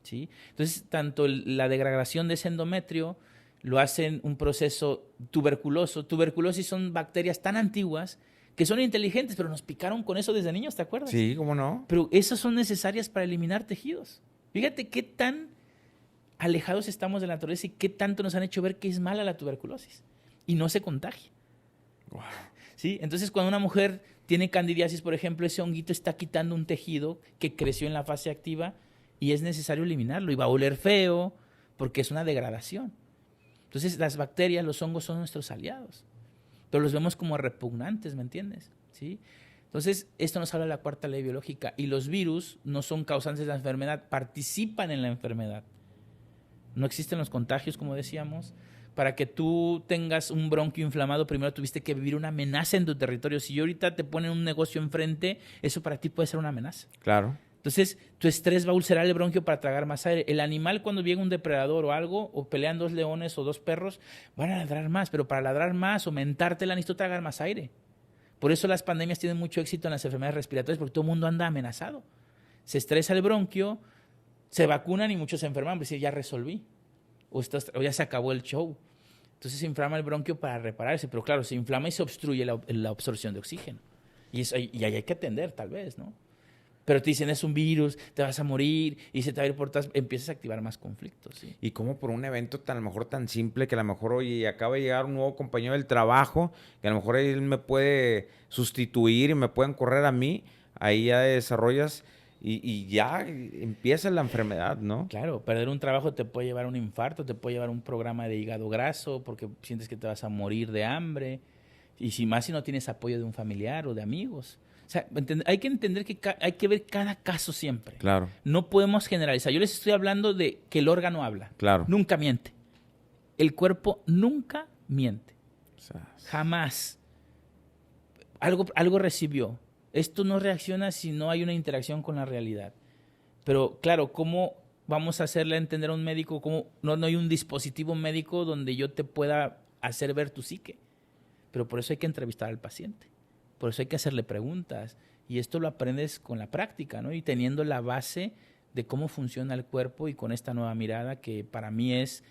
¿sí? Entonces, tanto la degradación de ese endometrio lo hacen un proceso tuberculoso. Tuberculosis son bacterias tan antiguas que son inteligentes, pero nos picaron con eso desde niños, ¿te acuerdas? Sí, ¿cómo no? Pero esas son necesarias para eliminar tejidos. Fíjate qué tan alejados estamos de la naturaleza y qué tanto nos han hecho ver que es mala la tuberculosis y no se contagia. Wow. ¿Sí? Entonces, cuando una mujer tiene candidiasis, por ejemplo, ese honguito está quitando un tejido que creció en la fase activa y es necesario eliminarlo y va a oler feo porque es una degradación. Entonces, las bacterias, los hongos son nuestros aliados, pero los vemos como repugnantes, ¿me entiendes? ¿Sí? Entonces, esto nos habla de la cuarta ley biológica y los virus no son causantes de la enfermedad, participan en la enfermedad. No existen los contagios, como decíamos. Para que tú tengas un bronquio inflamado, primero tuviste que vivir una amenaza en tu territorio. Si yo ahorita te ponen un negocio enfrente, eso para ti puede ser una amenaza. Claro. Entonces, tu estrés va a ulcerar el bronquio para tragar más aire. El animal, cuando llega un depredador o algo, o pelean 2 leones o 2 perros, van a ladrar más. Pero para ladrar más o mentártela, necesito tragar más aire. Por eso las pandemias tienen mucho éxito en las enfermedades respiratorias, porque todo el mundo anda amenazado. Se estresa el bronquio, se vacunan y muchos se enferman, pues ya resolví. O ya se acabó el show. Entonces se inflama el bronquio para repararse, pero claro, se inflama y se obstruye la absorción de oxígeno. Y ahí hay que atender, tal vez, ¿no? Pero te dicen, es un virus, te vas a morir, y se te va a ir por todas, empiezas a activar más conflictos, ¿sí? Y como por un evento tan, a lo mejor tan simple, que a lo mejor, oye, acaba de llegar un nuevo compañero del trabajo, que a lo mejor él me puede sustituir y me pueden correr a mí, ahí ya desarrollas y ya empieza la enfermedad, ¿no? Claro, perder un trabajo te puede llevar a un infarto, te puede llevar a un programa de hígado graso, porque sientes que te vas a morir de hambre, y si no tienes apoyo de un familiar o de amigos. O sea, hay que entender que hay que ver cada caso siempre. Claro. No podemos generalizar. Yo les estoy hablando de que el órgano habla. Claro. Nunca miente. El cuerpo nunca miente. O sea, Jamás. Algo recibió. Esto no reacciona si no hay una interacción con la realidad. Pero claro, ¿cómo vamos a hacerle entender a un médico cómo no hay un dispositivo médico donde yo te pueda hacer ver tu psique? Pero por eso hay que entrevistar al paciente. Por eso hay que hacerle preguntas. Y esto lo aprendes con la práctica, ¿no? Y teniendo la base de cómo funciona el cuerpo y con esta nueva mirada que para mí es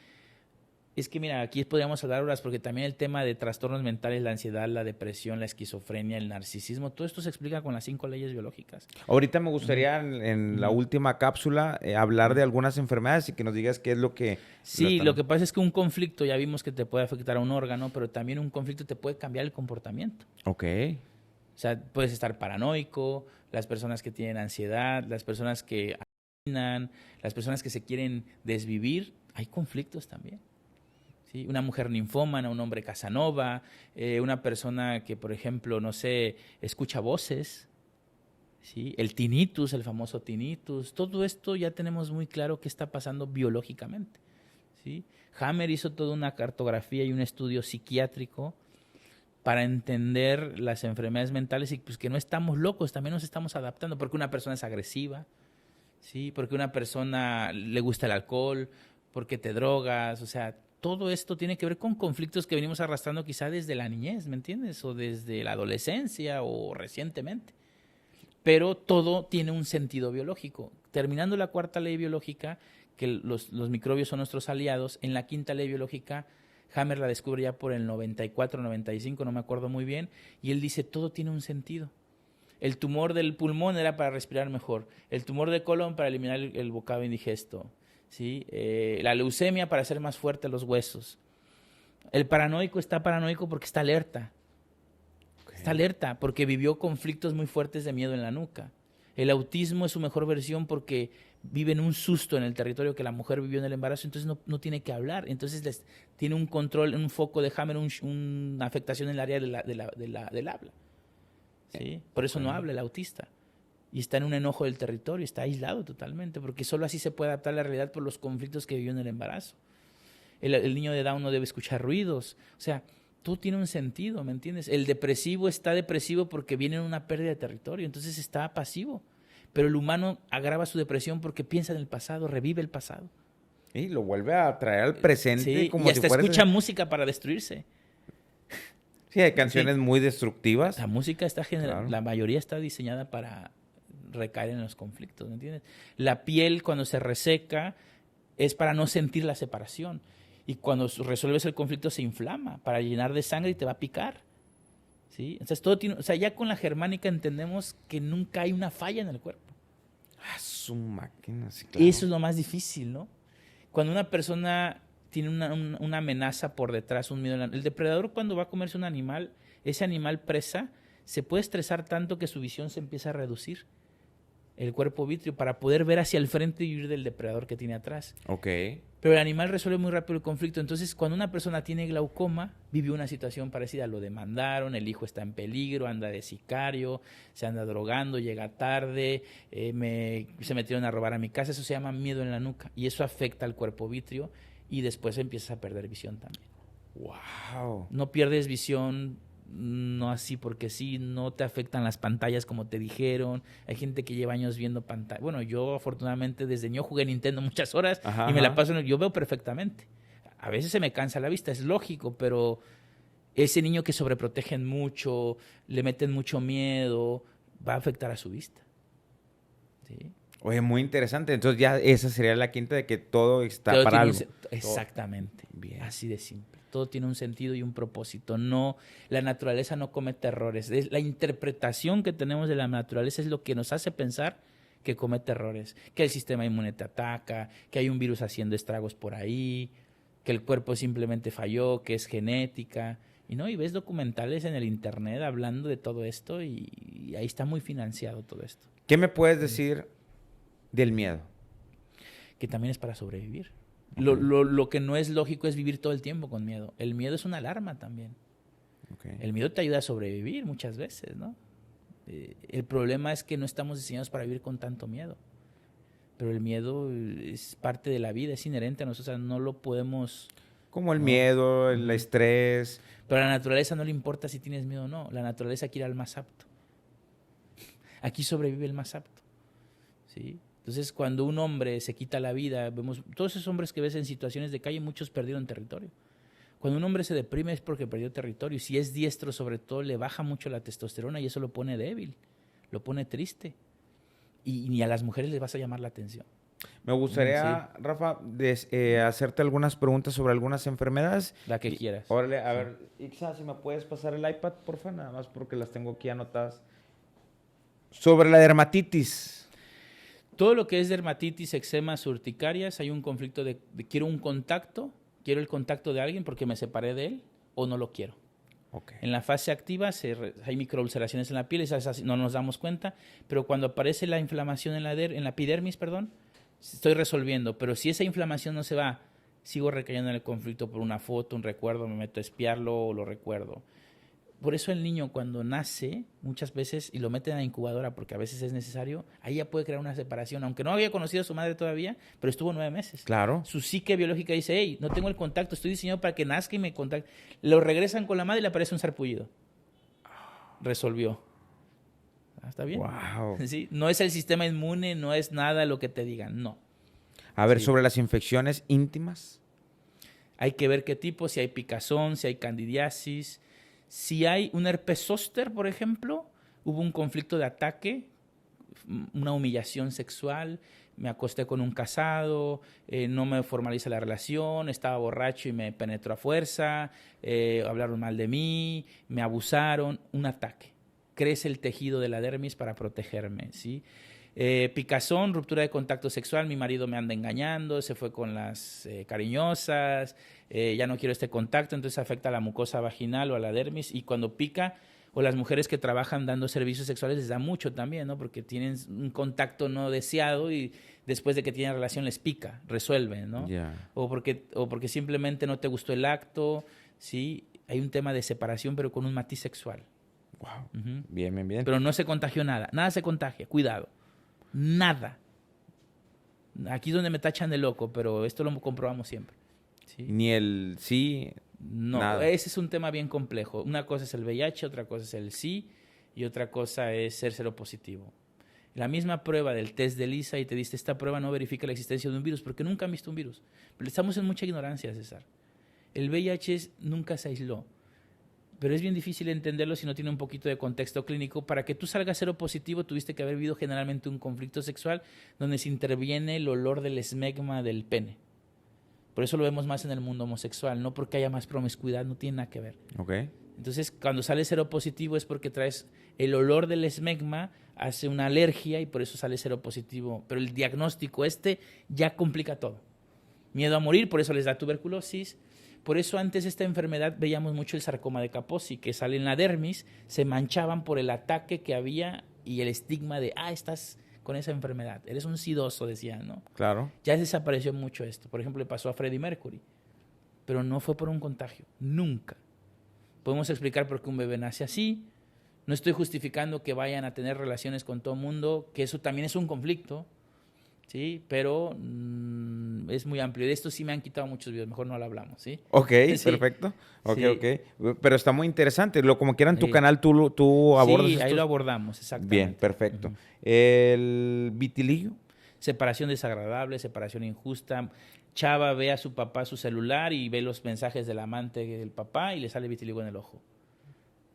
que mira, aquí podríamos hablar horas porque también el tema de trastornos mentales, la ansiedad, la depresión, la esquizofrenia, el narcisismo, todo esto se explica con las 5 leyes biológicas. Ahorita me gustaría en la última cápsula hablar de algunas enfermedades y que nos digas qué es lo que... Sí, lo que pasa es que un conflicto, ya vimos que te puede afectar a un órgano, pero también un conflicto te puede cambiar el comportamiento. Ok. O sea, puedes estar paranoico, las personas que tienen ansiedad, las personas que asesinan, las personas que se quieren desvivir, hay conflictos también. ¿Sí? Una mujer ninfómana, un hombre Casanova, una persona que, por ejemplo, no sé, escucha voces, ¿sí? El tinnitus, el famoso tinnitus, todo esto ya tenemos muy claro qué está pasando biológicamente, ¿sí? Hammer hizo toda una cartografía y un estudio psiquiátrico para entender las enfermedades mentales y pues que no estamos locos, también nos estamos adaptando, porque una persona es agresiva, ¿sí? Porque una persona le gusta el alcohol, porque te drogas, o sea, todo esto tiene que ver con conflictos que venimos arrastrando quizá desde la niñez, ¿me entiendes? O desde la adolescencia o recientemente. Pero todo tiene un sentido biológico. Terminando la cuarta ley biológica, que los microbios son nuestros aliados, en la quinta ley biológica, Hammer la descubre ya por el 94, 95, no me acuerdo muy bien, y él dice, todo tiene un sentido. El tumor del pulmón era para respirar mejor, el tumor de colon para eliminar el bocado indigesto, ¿sí? La leucemia para hacer más fuertes los huesos. El paranoico está paranoico porque está alerta. Okay. Está alerta porque vivió conflictos muy fuertes de miedo en la nuca. El autismo es su mejor versión porque vive en un susto en el territorio que la mujer vivió en el embarazo, entonces no tiene que hablar. Entonces tiene un control, un foco de Hammer, una afectación en el área del habla. ¿Sí? Por eso no habla el autista. Y está en un enojo del territorio, está aislado totalmente, porque solo así se puede adaptar a la realidad por los conflictos que vivió en el embarazo. El niño de Down no debe escuchar ruidos. O sea, todo tiene un sentido, ¿me entiendes? El depresivo está depresivo porque viene en una pérdida de territorio, entonces está pasivo. Pero el humano agrava su depresión porque piensa en el pasado, revive el pasado. Y lo vuelve a traer al presente. Sí, como y hasta si escucha música para destruirse. Sí, hay canciones muy destructivas. La música está Claro. La mayoría está diseñada para recaer en los conflictos, ¿me entiendes? La piel cuando se reseca es para no sentir la separación. Y cuando resuelves el conflicto se inflama para llenar de sangre y te va a picar. ¿Sí? Entonces, todo tiene, o sea, ya con la germánica entendemos que nunca hay una falla en el cuerpo. Su máquina, sí, claro. Eso es lo más difícil, ¿no? Cuando una persona tiene una amenaza por detrás, un miedo. El depredador cuando va a comerse un animal, ese animal presa, se puede estresar tanto que su visión se empieza a reducir. El cuerpo vítreo para poder ver hacia el frente y huir del depredador que tiene atrás. Ok. Pero el animal resuelve muy rápido el conflicto. Entonces, cuando una persona tiene glaucoma, vive una situación parecida. Lo demandaron, el hijo está en peligro, anda de sicario, se anda drogando, llega tarde, se metieron a robar a mi casa. Eso se llama miedo en la nuca. Y eso afecta al cuerpo vítreo y después empiezas a perder visión también. ¡Wow! No pierdes visión, no así porque sí, no te afectan las pantallas como te dijeron. Hay gente que lleva años viendo pantallas. Bueno, yo afortunadamente desde niño jugué Nintendo muchas horas y me la paso, yo veo perfectamente. A veces se me cansa la vista, es lógico, pero ese niño que sobreprotegen mucho, le meten mucho miedo, va a afectar a su vista. ¿Sí? Oye, muy interesante. Entonces ya esa sería la quinta de que todo está Todo para algo. Exactamente. Bien. Así de simple. Todo tiene un sentido y un propósito. No, la naturaleza no comete errores. La interpretación que tenemos de la naturaleza es lo que nos hace pensar que comete errores. Que el sistema inmune te ataca, que hay un virus haciendo estragos por ahí, que el cuerpo simplemente falló, que es genética. Y ves documentales en el internet hablando de todo esto y ahí está muy financiado todo esto. ¿Qué me puedes decir del miedo? Que también es para sobrevivir. Lo que no es lógico es vivir todo el tiempo con miedo. El miedo es una alarma también. Okay. El miedo te ayuda a sobrevivir muchas veces, ¿no? El problema es que no estamos diseñados para vivir con tanto miedo. Pero el miedo es parte de la vida, es inherente a nosotros, o sea, no lo podemos... Como el miedo, el estrés. Pero a la naturaleza no le importa si tienes miedo o no. La naturaleza quiere al más apto. Aquí sobrevive el más apto. ¿Sí? Entonces, cuando un hombre se quita la vida, vemos todos esos hombres que ves en situaciones de calle, muchos perdieron territorio. Cuando un hombre se deprime es porque perdió territorio. Si es diestro, sobre todo, le baja mucho la testosterona y eso lo pone débil, lo pone triste. Y ni a las mujeres les vas a llamar la atención. Me gustaría, Sí. Rafa, hacerte algunas preguntas sobre algunas enfermedades. La que quieras. Órale, a ver, Ixa, si me puedes pasar el iPad, porfa, nada más porque las tengo aquí anotadas. Sobre la dermatitis. Todo lo que es dermatitis, eczemas, urticarias, hay un conflicto de quiero un contacto, quiero el contacto de alguien porque me separé de él o no lo quiero. Okay. En la fase activa hay microulceraciones en la piel, esas no nos damos cuenta, pero cuando aparece la inflamación en la epidermis, estoy resolviendo, pero si esa inflamación no se va, sigo recayendo en el conflicto por una foto, un recuerdo, me meto a espiarlo o lo recuerdo. Por eso el niño cuando nace, muchas veces, y lo meten a la incubadora porque a veces es necesario, ahí ya puede crear una separación, aunque no había conocido a su madre todavía, pero estuvo 9 meses. Claro. Su psique biológica dice, hey, no tengo el contacto, estoy diseñado para que nazca y me contacte. Lo regresan con la madre y le aparece un sarpullido. Resolvió. ¿Está bien? Wow. ¿Sí? No es el sistema inmune, no es nada lo que te digan, no. A ver, Sí. sobre las infecciones íntimas. Hay que ver qué tipo, si hay picazón, si hay candidiasis. Si hay un herpes zóster, por ejemplo, hubo un conflicto de ataque, una humillación sexual, me acosté con un casado, no me formaliza la relación, estaba borracho y me penetró a fuerza, hablaron mal de mí, me abusaron, un ataque. Crece el tejido de la dermis para protegerme, ¿sí? Picazón, ruptura de contacto sexual, mi marido me anda engañando, se fue con las cariñosas, ya no quiero este contacto, entonces afecta a la mucosa vaginal o a la dermis y cuando pica, o las mujeres que trabajan dando servicios sexuales les da mucho también, ¿no? Porque tienen un contacto no deseado y después de que tienen relación les pica, resuelven, ¿no? Yeah. O porque simplemente no te gustó el acto, ¿sí? Hay un tema de separación pero con un matiz sexual. Wow. Uh-huh. Bien, bien, bien. Pero no se contagió nada se contagia, cuidado. Nada. Aquí es donde me tachan de loco, pero esto lo comprobamos siempre. ¿Sí? Ni el sí. No, nada. Ese es un tema bien complejo. Una cosa es el VIH, otra cosa es el sí y otra cosa es ser seropositivo. La misma prueba del test de ELISA y te dice esta prueba no verifica la existencia de un virus porque nunca han visto un virus. Pero estamos en mucha ignorancia, César. El VIH nunca se aisló. Pero es bien difícil entenderlo si no tiene un poquito de contexto clínico. Para que tú salgas cero positivo, tuviste que haber vivido generalmente un conflicto sexual donde se interviene el olor del esmegma del pene. Por eso lo vemos más en el mundo homosexual, no porque haya más promiscuidad, no tiene nada que ver. Okay. Entonces, cuando sale cero positivo es porque traes el olor del esmegma, hace una alergia y por eso sale cero positivo. Pero el diagnóstico ya complica todo. Miedo a morir, por eso les da tuberculosis. Por eso antes de esta enfermedad veíamos mucho el sarcoma de Kaposi, que sale en la dermis, se manchaban por el ataque que había y el estigma de, estás con esa enfermedad, eres un sidoso, decían, ¿no? Claro. Ya desapareció mucho esto. Por ejemplo, le pasó a Freddie Mercury, pero no fue por un contagio, nunca. Podemos explicar por qué un bebé nace así. No estoy justificando que vayan a tener relaciones con todo el mundo, que eso también es un conflicto, ¿sí? Pero es muy amplio. De esto sí me han quitado muchos videos, mejor no lo hablamos, ¿sí? Ok, sí. Perfecto. Ok, sí. Ok. Pero está muy interesante. Como quiera en tu canal tú abordas sí, ahí lo abordamos, exactamente. Bien, perfecto. El vitiligo. Separación desagradable, separación injusta. Chava ve a su papá su celular y ve los mensajes del amante del papá y le sale vitiligo en el ojo.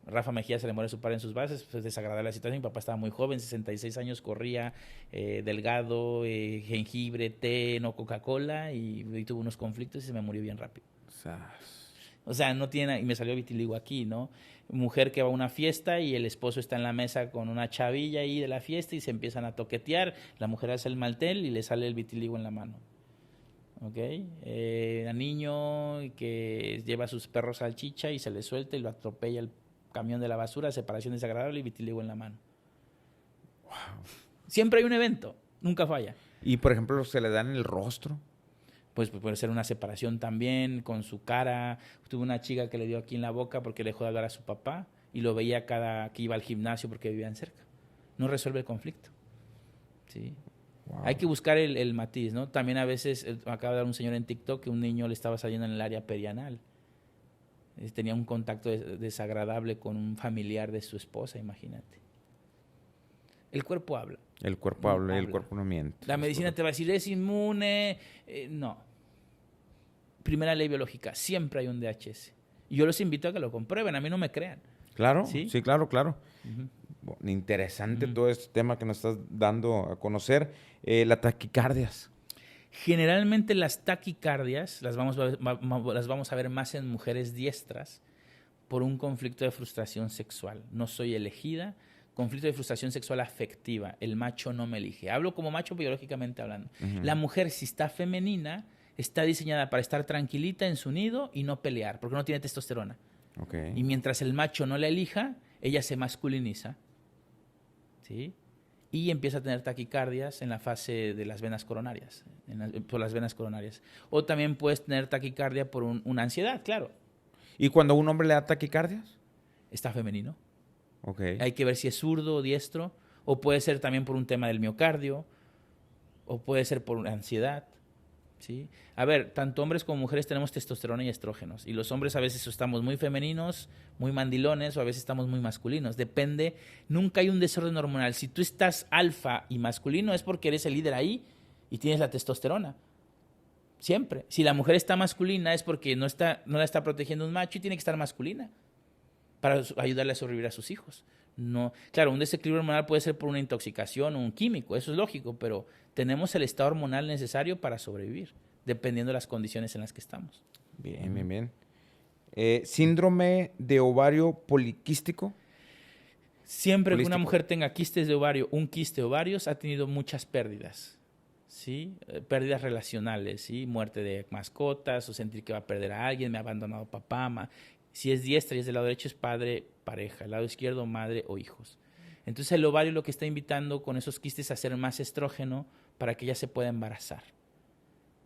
Rafa Mejía se le muere su padre en sus bases, pues desagradable la situación. Mi papá estaba muy joven, 66 años, corría delgado, jengibre, té, no Coca-Cola, y tuvo unos conflictos y se me murió bien rápido. O sea, no tiene, y me salió vitiligo aquí, ¿no? Mujer que va a una fiesta y el esposo está en la mesa con una chavilla ahí de la fiesta y se empiezan a toquetear, la mujer hace el maltel y le sale el vitiligo en la mano. ¿Ok? A niño que lleva a sus perros salchicha y se le suelta y lo atropella el camión de la basura, separación desagradable y vitiligo en la mano. Wow. Siempre hay un evento, nunca falla. Y, por ejemplo, ¿se le da en el rostro? Pues puede ser una separación también, con su cara. Tuve una chica que le dio aquí en la boca porque le dejó de hablar a su papá y lo veía cada que iba al gimnasio porque vivían cerca. No resuelve el conflicto. ¿Sí? Wow. Hay que buscar el matiz, ¿no? También a veces, acaba de dar un señor en TikTok que un niño le estaba saliendo en el área perianal. Tenía un contacto desagradable con un familiar de su esposa, imagínate. El cuerpo habla. El cuerpo habla y el cuerpo no miente. La medicina te va a decir, es inmune. No. Primera ley biológica, siempre hay un DHS. Y yo los invito a que lo comprueben, a mí no me crean. Claro, sí, claro. Bueno, interesante todo este tema que nos estás dando a conocer. Las taquicardias. Generalmente las taquicardias las vamos a ver más en mujeres diestras por un conflicto de frustración sexual. No soy elegida, conflicto de frustración sexual afectiva. El macho no me elige. Hablo como macho biológicamente hablando. La mujer, si está femenina, está diseñada para estar tranquilita en su nido y no pelear, porque no tiene testosterona. Okay. Y mientras el macho no la elija, ella se masculiniza, ¿sí? Y empieza a tener taquicardias en la fase de las venas coronarias, por las venas coronarias. O también puedes tener taquicardia por una ansiedad, claro. ¿Y cuando un hombre le da taquicardias? Está femenino. Okay. Hay que ver si es zurdo o diestro, o puede ser también por un tema del miocardio, o puede ser por una ansiedad. ¿Sí? A ver, tanto hombres como mujeres tenemos testosterona y estrógenos. Y los hombres a veces estamos muy femeninos, muy mandilones, o a veces estamos muy masculinos. Depende, nunca hay un desorden hormonal. Si tú estás alfa y masculino es porque eres el líder ahí y tienes la testosterona. Siempre. Si la mujer está masculina es porque no la está protegiendo un macho y tiene que estar masculina para ayudarle a sobrevivir a sus hijos. No, claro, un desequilibrio hormonal puede ser por una intoxicación o un químico, eso es lógico, pero tenemos el estado hormonal necesario para sobrevivir, dependiendo de las condiciones en las que estamos. Bien. ¿Síndrome de ovario poliquístico? Siempre que una mujer tenga quistes de ovario, un quiste de ovarios, ha tenido muchas pérdidas, ¿sí? Pérdidas relacionales, ¿sí? Muerte de mascotas o sentir que va a perder a alguien, me ha abandonado papá, mamá. Si es diestra y es del lado derecho, es padre, pareja. El lado izquierdo, madre o hijos. Entonces el ovario lo que está invitando con esos quistes a hacer más estrógeno para que ella se pueda embarazar.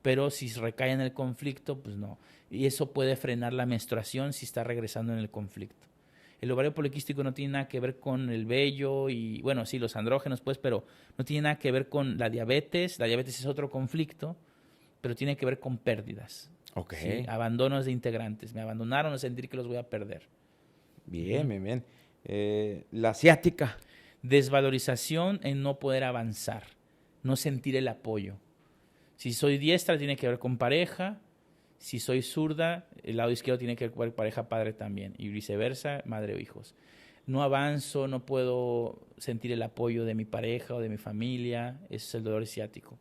Pero si recae en el conflicto, pues no. Y eso puede frenar la menstruación si está regresando en el conflicto. El ovario poliquístico no tiene nada que ver con el vello y, bueno, sí, los andrógenos, pues, pero no tiene nada que ver con la diabetes. La diabetes es otro conflicto, pero tiene que ver con pérdidas. Okay. ¿Sí? Abandonos de integrantes. Me abandonaron a sentir que los voy a perder. Bien. La ciática. Desvalorización en no poder avanzar, no sentir el apoyo. Si soy diestra, tiene que ver con pareja. Si soy zurda, el lado izquierdo tiene que ver pareja padre también, y viceversa, madre o hijos. No avanzo, no puedo sentir el apoyo de mi pareja o de mi familia, ese es el dolor ciático.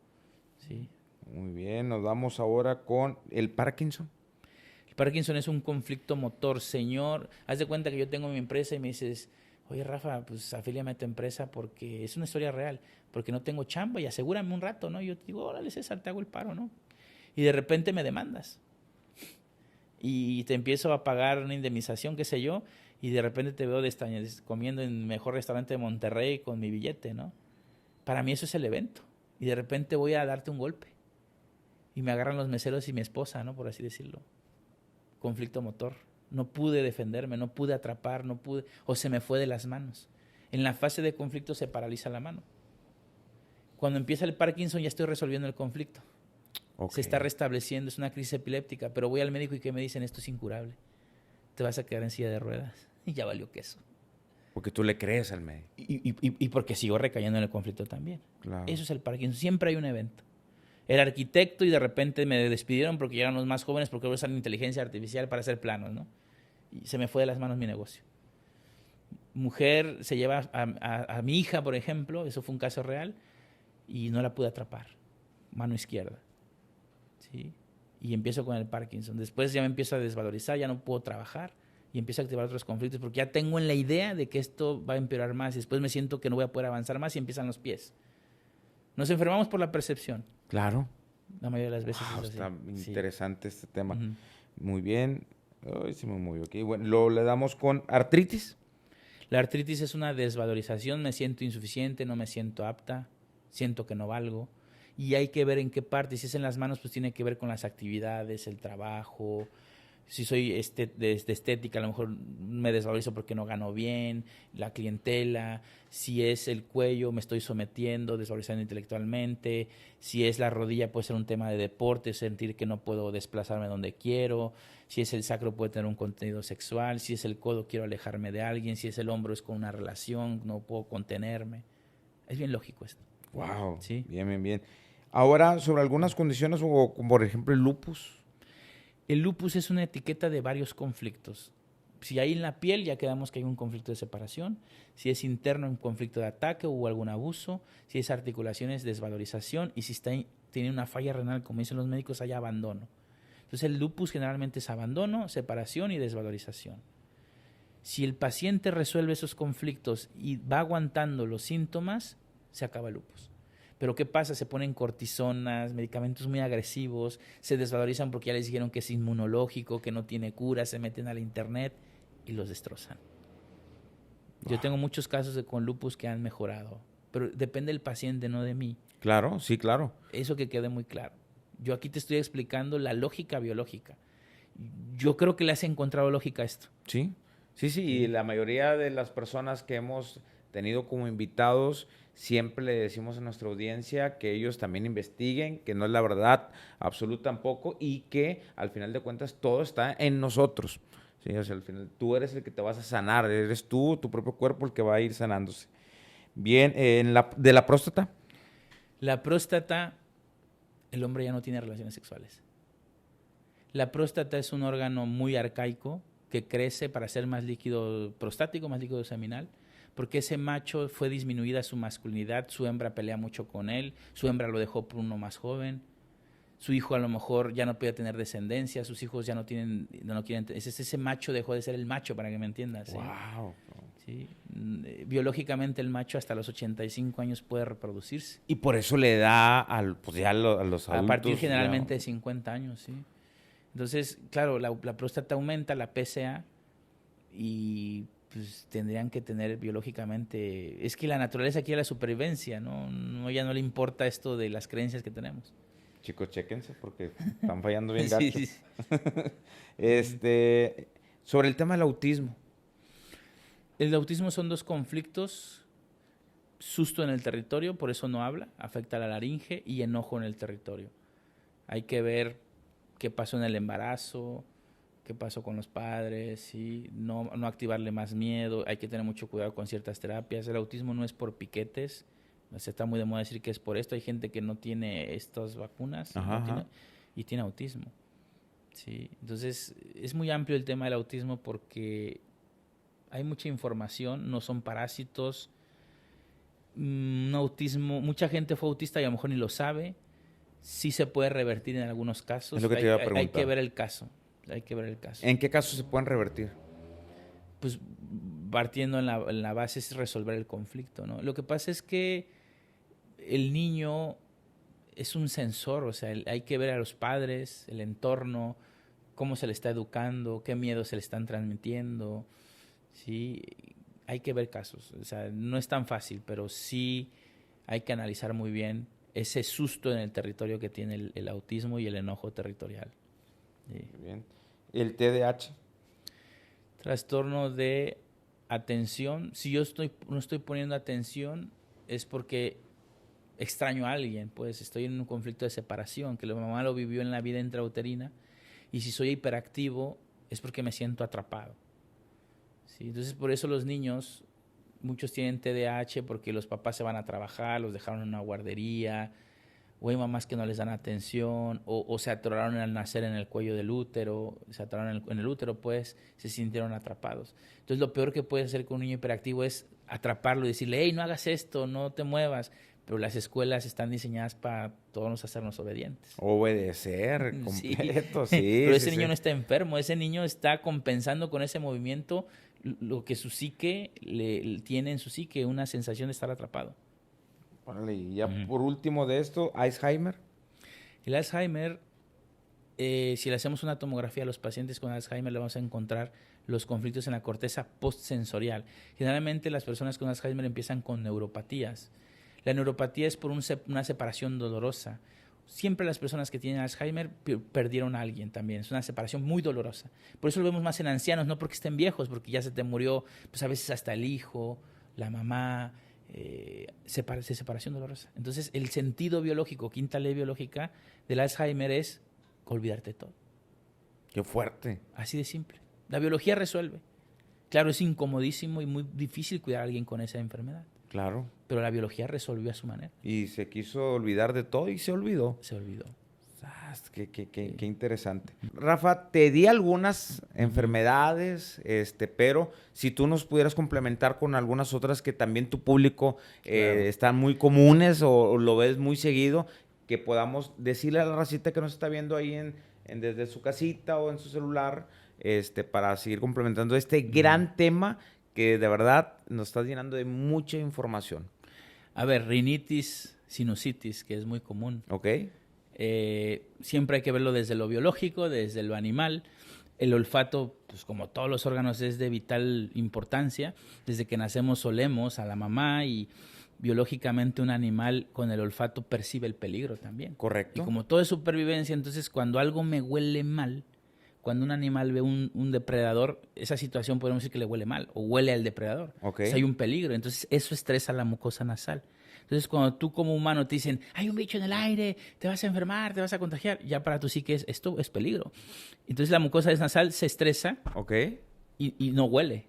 ¿Sí? Muy bien, nos vamos ahora con el Parkinson. El Parkinson es un conflicto motor, señor. Haz de cuenta que yo tengo mi empresa y me dices, oye Rafa, pues afíliame a tu empresa porque es una historia real, porque no tengo chamba y asegúrame un rato, ¿no? Y yo te digo, órale César, te hago el paro, ¿no? Y de repente me demandas. Y te empiezo a pagar una indemnización, qué sé yo, y de repente te veo comiendo en el mejor restaurante de Monterrey con mi billete, ¿no? Para mí eso es el evento. Y de repente voy a darte un golpe. Y me agarran los meseros y mi esposa, ¿no? Por así decirlo. Conflicto motor. No pude defenderme, no pude atrapar, no pude, o se me fue de las manos. En la fase de conflicto se paraliza la mano. Cuando empieza el Parkinson ya estoy resolviendo el conflicto. Okay. Se está restableciendo, es una crisis epiléptica, pero voy al médico y ¿qué me dicen? Esto es incurable. Te vas a quedar en silla de ruedas. Y ya valió queso. Porque tú le crees al médico. Y porque sigo recayendo en el conflicto también. Claro. Eso es el Parkinson. Siempre hay un evento. Era arquitecto y de repente me despidieron porque llegaron los más jóvenes porque voy a usar la inteligencia artificial para hacer planos, ¿no? Y se me fue de las manos mi negocio. Mujer se lleva a mi hija, por ejemplo, eso fue un caso real, y no la pude atrapar. Mano izquierda. ¿Sí? Y empiezo con el Parkinson. Después ya me empiezo a desvalorizar, ya no puedo trabajar y empiezo a activar otros conflictos porque ya tengo en la idea de que esto va a empeorar más y después me siento que no voy a poder avanzar más y empiezan los pies. Nos enfermamos por la percepción. Claro. La mayoría de las veces Wow, es así. Está interesante este tema. Uh-huh. Muy bien. Ay, se me movió aquí. Bueno, le damos con artritis. La artritis es una desvalorización. Me siento insuficiente, no me siento apta, siento que no valgo. Y hay que ver en qué parte. Si es en las manos, pues tiene que ver con las actividades, el trabajo. Si soy de estética, a lo mejor me desvalorizo porque no gano bien, la clientela. Si es el cuello, me estoy sometiendo, desvalorizando intelectualmente. Si es la rodilla, puede ser un tema de deporte, sentir que no puedo desplazarme donde quiero. Si es el sacro, puede tener un contenido sexual. Si es el codo, quiero alejarme de alguien. Si es el hombro, es con una relación, no puedo contenerme. Es bien lógico esto. Wow, ¿Sí? Bien. Ahora, sobre algunas condiciones, o por ejemplo el lupus. El lupus es una etiqueta de varios conflictos. Si hay en la piel, ya quedamos que hay un conflicto de separación. Si es interno, un conflicto de ataque o algún abuso. Si es articulaciones, desvalorización. Y si tiene una falla renal, como dicen los médicos, hay abandono. Entonces el lupus generalmente es abandono, separación y desvalorización. Si el paciente resuelve esos conflictos y va aguantando los síntomas, se acaba el lupus. Pero ¿qué pasa? Se ponen cortisonas, medicamentos muy agresivos, se desvalorizan porque ya les dijeron que es inmunológico, que no tiene cura, se meten al internet y los destrozan. Yo tengo muchos casos con lupus que han mejorado, pero depende del paciente, no de mí. Claro, sí, claro. Eso que quede muy claro. Yo aquí te estoy explicando la lógica biológica. Yo creo que le has encontrado lógica a esto. Sí, y la mayoría de las personas que hemos tenido como invitados, siempre le decimos a nuestra audiencia que ellos también investiguen, que no es la verdad absoluta tampoco y que al final de cuentas todo está en nosotros. Sí, o sea, al final tú eres el que te vas a sanar, eres tú, tu propio cuerpo el que va a ir sanándose. Bien, de la próstata. La próstata, el hombre ya no tiene relaciones sexuales. La próstata es un órgano muy arcaico que crece para ser más líquido prostático, más líquido seminal, porque ese macho fue disminuida su masculinidad, su hembra pelea mucho con él, su hembra lo dejó por uno más joven, su hijo a lo mejor ya no puede tener descendencia, sus hijos ya no quieren, ese macho dejó de ser el macho, para que me entiendas. ¿Sí? Wow. ¿Sí? Biológicamente el macho hasta los 85 años puede reproducirse. Y por eso le da pues ya a los adultos. A partir generalmente de 50 años, sí. Entonces, claro, la próstata aumenta, la PSA, y pues tendrían que tener biológicamente... Es que la naturaleza quiere la supervivencia, ¿no? Ya no le importa esto de las creencias que tenemos. Chicos, chéquense porque están fallando bien gacho. Sí. Sobre el tema del autismo. El autismo son dos conflictos: susto en el territorio, por eso no habla, afecta a la laringe, y enojo en el territorio. Hay que ver qué pasó en el embarazo, qué pasó con los padres, ¿sí? No activarle más miedo, hay que tener mucho cuidado con ciertas terapias. El autismo no es por piquetes, se está muy de moda decir que es por esto. Hay gente que no tiene estas vacunas y tiene autismo. Sí, entonces es muy amplio el tema del autismo porque hay mucha información, no son parásitos. Un autismo, mucha gente fue autista y a lo mejor ni lo sabe. Sí se puede revertir en algunos casos. Es lo que te iba a preguntar. Hay que ver el caso. Hay que ver el caso. ¿En qué casos se pueden revertir? Pues partiendo en la base es resolver el conflicto, ¿no? Lo que pasa es que el niño es un sensor, o sea, hay que ver a los padres, el entorno, cómo se le está educando, qué miedos se le están transmitiendo, ¿sí? Hay que ver casos, o sea, no es tan fácil, pero sí hay que analizar muy bien ese susto en el territorio que tiene el autismo y el enojo territorial. Sí. Muy bien. ¿El TDAH? Trastorno de atención. Si yo no estoy poniendo atención es porque extraño a alguien, pues estoy en un conflicto de separación, que la mamá lo vivió en la vida intrauterina, y si soy hiperactivo es porque me siento atrapado. ¿Sí? Entonces por eso los niños, muchos tienen TDAH porque los papás se van a trabajar, los dejaron en una guardería, o hay mamás que no les dan atención, o se atoraron al nacer en el cuello del útero, se atoraron en el útero, pues se sintieron atrapados. Entonces lo peor que puede hacer con un niño hiperactivo es atraparlo y decirle, hey, no hagas esto, no te muevas. Pero las escuelas están diseñadas para todos hacernos obedientes. Obedecer completo, sí. Pero ese niño no está enfermo, ese niño está compensando con ese movimiento lo que su psique tiene en su psique, una sensación de estar atrapado. Órale, y ya por último de esto, Alzheimer. El Alzheimer, si le hacemos una tomografía a los pacientes con Alzheimer, le vamos a encontrar los conflictos en la corteza postsensorial. Generalmente las personas con Alzheimer empiezan con neuropatías. La neuropatía es por una separación dolorosa. Siempre las personas que tienen Alzheimer perdieron a alguien también. Es una separación muy dolorosa. Por eso lo vemos más en ancianos, no porque estén viejos, porque ya se te murió, pues a veces hasta el hijo, la mamá, separación dolorosa. Entonces, el sentido biológico, quinta ley biológica del Alzheimer es olvidarte de todo. Qué fuerte. Así de simple. La biología resuelve. Claro, es incomodísimo y muy difícil cuidar a alguien con esa enfermedad. Claro. Pero la biología resolvió a su manera. Y se quiso olvidar de todo y se olvidó. Se olvidó. Qué interesante. Rafa, te di algunas enfermedades, pero si tú nos pudieras complementar con algunas otras que también tu público están muy comunes o lo ves muy seguido, que podamos decirle a la racita que nos está viendo ahí desde su casita o en su celular, para seguir complementando este gran tema que de verdad nos está llenando de mucha información. A ver, rinitis, sinusitis, que es muy común. Ok. Siempre hay que verlo desde lo biológico, desde lo animal. El olfato, pues como todos los órganos, es de vital importancia. Desde que nacemos olemos a la mamá y biológicamente un animal con el olfato percibe el peligro también. Correcto. Y como todo es supervivencia, entonces cuando algo me huele mal, cuando un animal ve un depredador, esa situación podemos decir que le huele mal o huele al depredador. Okay. O sea, hay un peligro. Entonces eso estresa la mucosa nasal. Entonces, cuando tú como humano te dicen, hay un bicho en el aire, te vas a enfermar, te vas a contagiar, ya para tú sí que esto es peligro. Entonces, la mucosa nasal se estresa y no huele.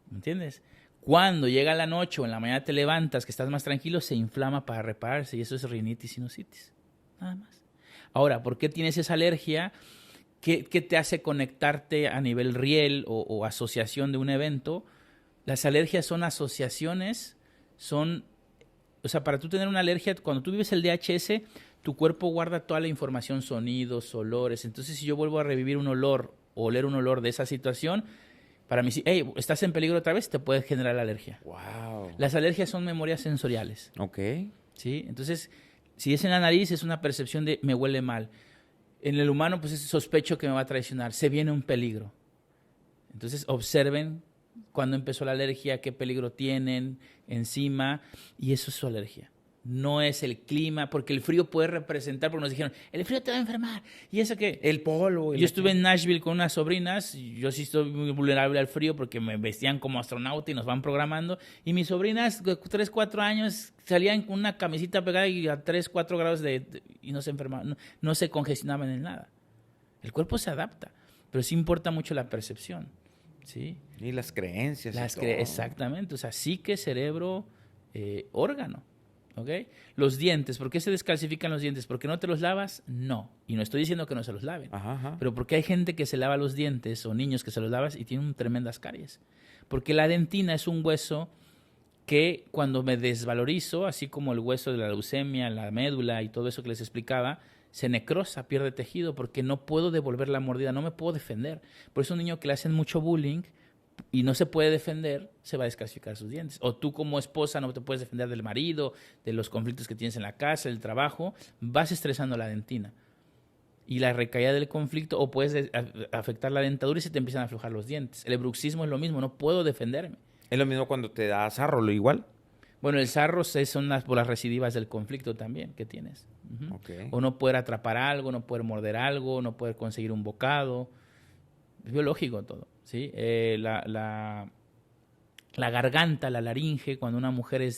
¿Me entiendes? Cuando llega la noche o en la mañana te levantas, que estás más tranquilo, se inflama para repararse y eso es rinitis sinusitis. Nada más. Ahora, ¿por qué tienes esa alergia? ¿Qué te hace conectarte a nivel riel o asociación de un evento? Las alergias son asociaciones, o sea, para tú tener una alergia, cuando tú vives el DHS, tu cuerpo guarda toda la información, sonidos, olores. Entonces, si yo vuelvo a revivir un olor o oler un olor de esa situación, para mí, hey, estás en peligro otra vez, te puede generar la alergia. Wow. Las alergias son memorias sensoriales. Ok. ¿Sí? Entonces, si es en la nariz, es una percepción de me huele mal. En el humano, pues es sospecho que me va a traicionar. Se viene un peligro. Entonces, observen cuándo empezó la alergia, qué peligro tienen encima, y eso es su alergia. No es el clima, porque el frío puede representar, porque nos dijeron, el frío te va a enfermar. ¿Y eso qué? El polvo. Yo estuve en Nashville con unas sobrinas, yo sí estoy muy vulnerable al frío porque me vestían como astronauta y nos van programando, y mis sobrinas de 3, 4 años salían con una camisita pegada y a 3, 4 grados y no se enfermaban, no se congestionaban en nada. El cuerpo se adapta, pero sí importa mucho la percepción. ¿Sí? Y las creencias. Exactamente, o sea, psique, cerebro, órgano. ¿ok? Los dientes, ¿por qué se descalcifican los dientes? ¿Porque no te los lavas? No. Y no estoy diciendo que no se los laven. Ajá. Pero porque hay gente que se lava los dientes o niños que se los lavas y tienen tremendas caries. Porque la dentina es un hueso que cuando me desvalorizo, así como el hueso de la leucemia, la médula y todo eso que les explicaba, se necrosa, pierde tejido porque no puedo devolver la mordida, no me puedo defender. Por eso un niño que le hacen mucho bullying y no se puede defender, se va a descalcificar sus dientes. O tú como esposa no te puedes defender del marido, de los conflictos que tienes en la casa, del trabajo, vas estresando la dentina. Y la recaída del conflicto, o puedes afectar la dentadura y se te empiezan a aflojar los dientes. El bruxismo es lo mismo, no puedo defenderme. Es lo mismo cuando te da sarro, lo igual. Bueno, el sarro son las bolas recidivas del conflicto también que tienes. Okay. O no poder atrapar algo, no poder morder algo, no poder conseguir un bocado. Es biológico todo, ¿sí? La garganta, la laringe, cuando una mujer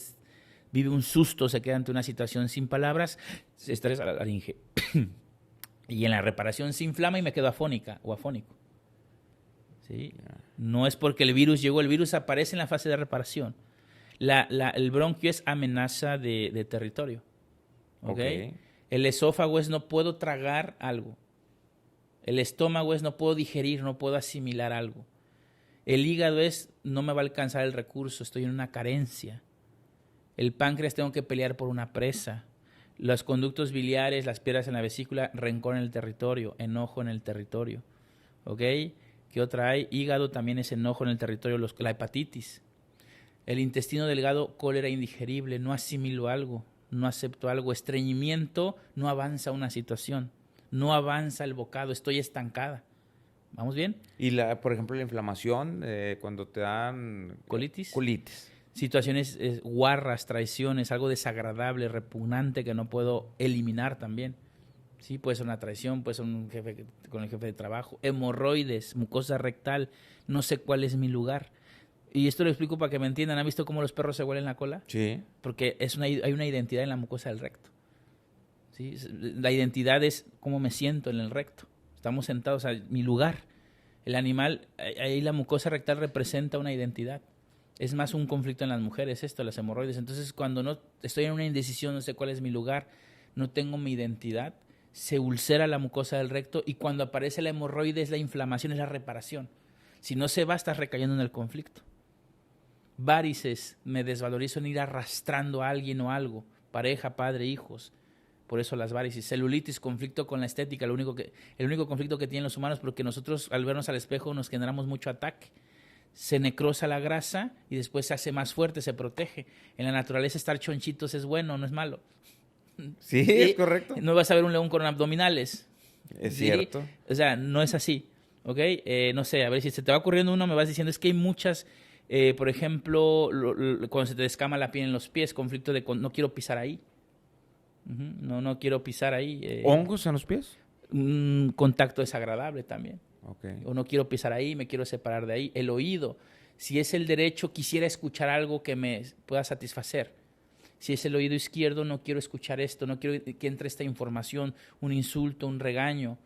vive un susto, se queda ante una situación sin palabras, se estresa la laringe. Y en la reparación se inflama y me quedo afónica o afónico. ¿Sí? No es porque el virus llegó, el virus aparece en la fase de reparación. El bronquio es amenaza de territorio. ¿Okay? El esófago es no puedo tragar algo. El estómago es no puedo digerir, no puedo asimilar algo. El hígado es no me va a alcanzar el recurso, estoy en una carencia. El páncreas tengo que pelear por una presa. Los conductos biliares, las piedras en la vesícula, rencor en el territorio, enojo en el territorio. ¿Ok? ¿Qué otra hay? Hígado también es enojo en el territorio, la hepatitis. El intestino delgado, cólera indigerible, no asimilo algo, no acepto algo. Estreñimiento, no avanza una situación, no avanza el bocado, estoy estancada. ¿Vamos bien? Y, por ejemplo, la inflamación, cuando te dan... ¿Colitis? Colitis. Situaciones guarras, traiciones, algo desagradable, repugnante que no puedo eliminar también. Sí, puede ser una traición, puede ser con el jefe de trabajo. Hemorroides, mucosa rectal, no sé cuál es mi lugar. Y esto lo explico para que me entiendan. ¿Han visto cómo los perros se huelen la cola? Sí. Porque hay una identidad en la mucosa del recto. ¿Sí? La identidad es cómo me siento en el recto. Estamos sentados, mi lugar. El animal, ahí la mucosa rectal representa una identidad. Es más un conflicto en las mujeres esto, las hemorroides. Entonces, cuando no estoy en una indecisión, no sé cuál es mi lugar, no tengo mi identidad, se ulcera la mucosa del recto y cuando aparece la hemorroide es la inflamación, es la reparación. Si no se va, estás recayendo en el conflicto. Varices, me desvalorizo en ir arrastrando a alguien o algo, pareja, padre, hijos. Por eso las varices. Celulitis, conflicto con la estética, el único conflicto que tienen los humanos, porque nosotros al vernos al espejo nos generamos mucho ataque. Se necrosa la grasa y después se hace más fuerte, se protege. En la naturaleza estar chonchitos es bueno, no es malo. Sí, es correcto. No vas a ver un león con abdominales. Es ¿sí? cierto. O sea, no es así. ¿Ok? No sé, a ver si se te va ocurriendo uno, me vas diciendo, es que hay muchas, por ejemplo, cuando se te descama la piel en los pies, conflicto de no quiero pisar ahí. No quiero pisar ahí. ¿Hongos en los pies? Un contacto desagradable también. Okay. O no quiero pisar ahí, me quiero separar de ahí. El oído, si es el derecho, quisiera escuchar algo que me pueda satisfacer. Si es el oído izquierdo, no quiero escuchar esto, no quiero que entre esta información, un insulto, un regaño.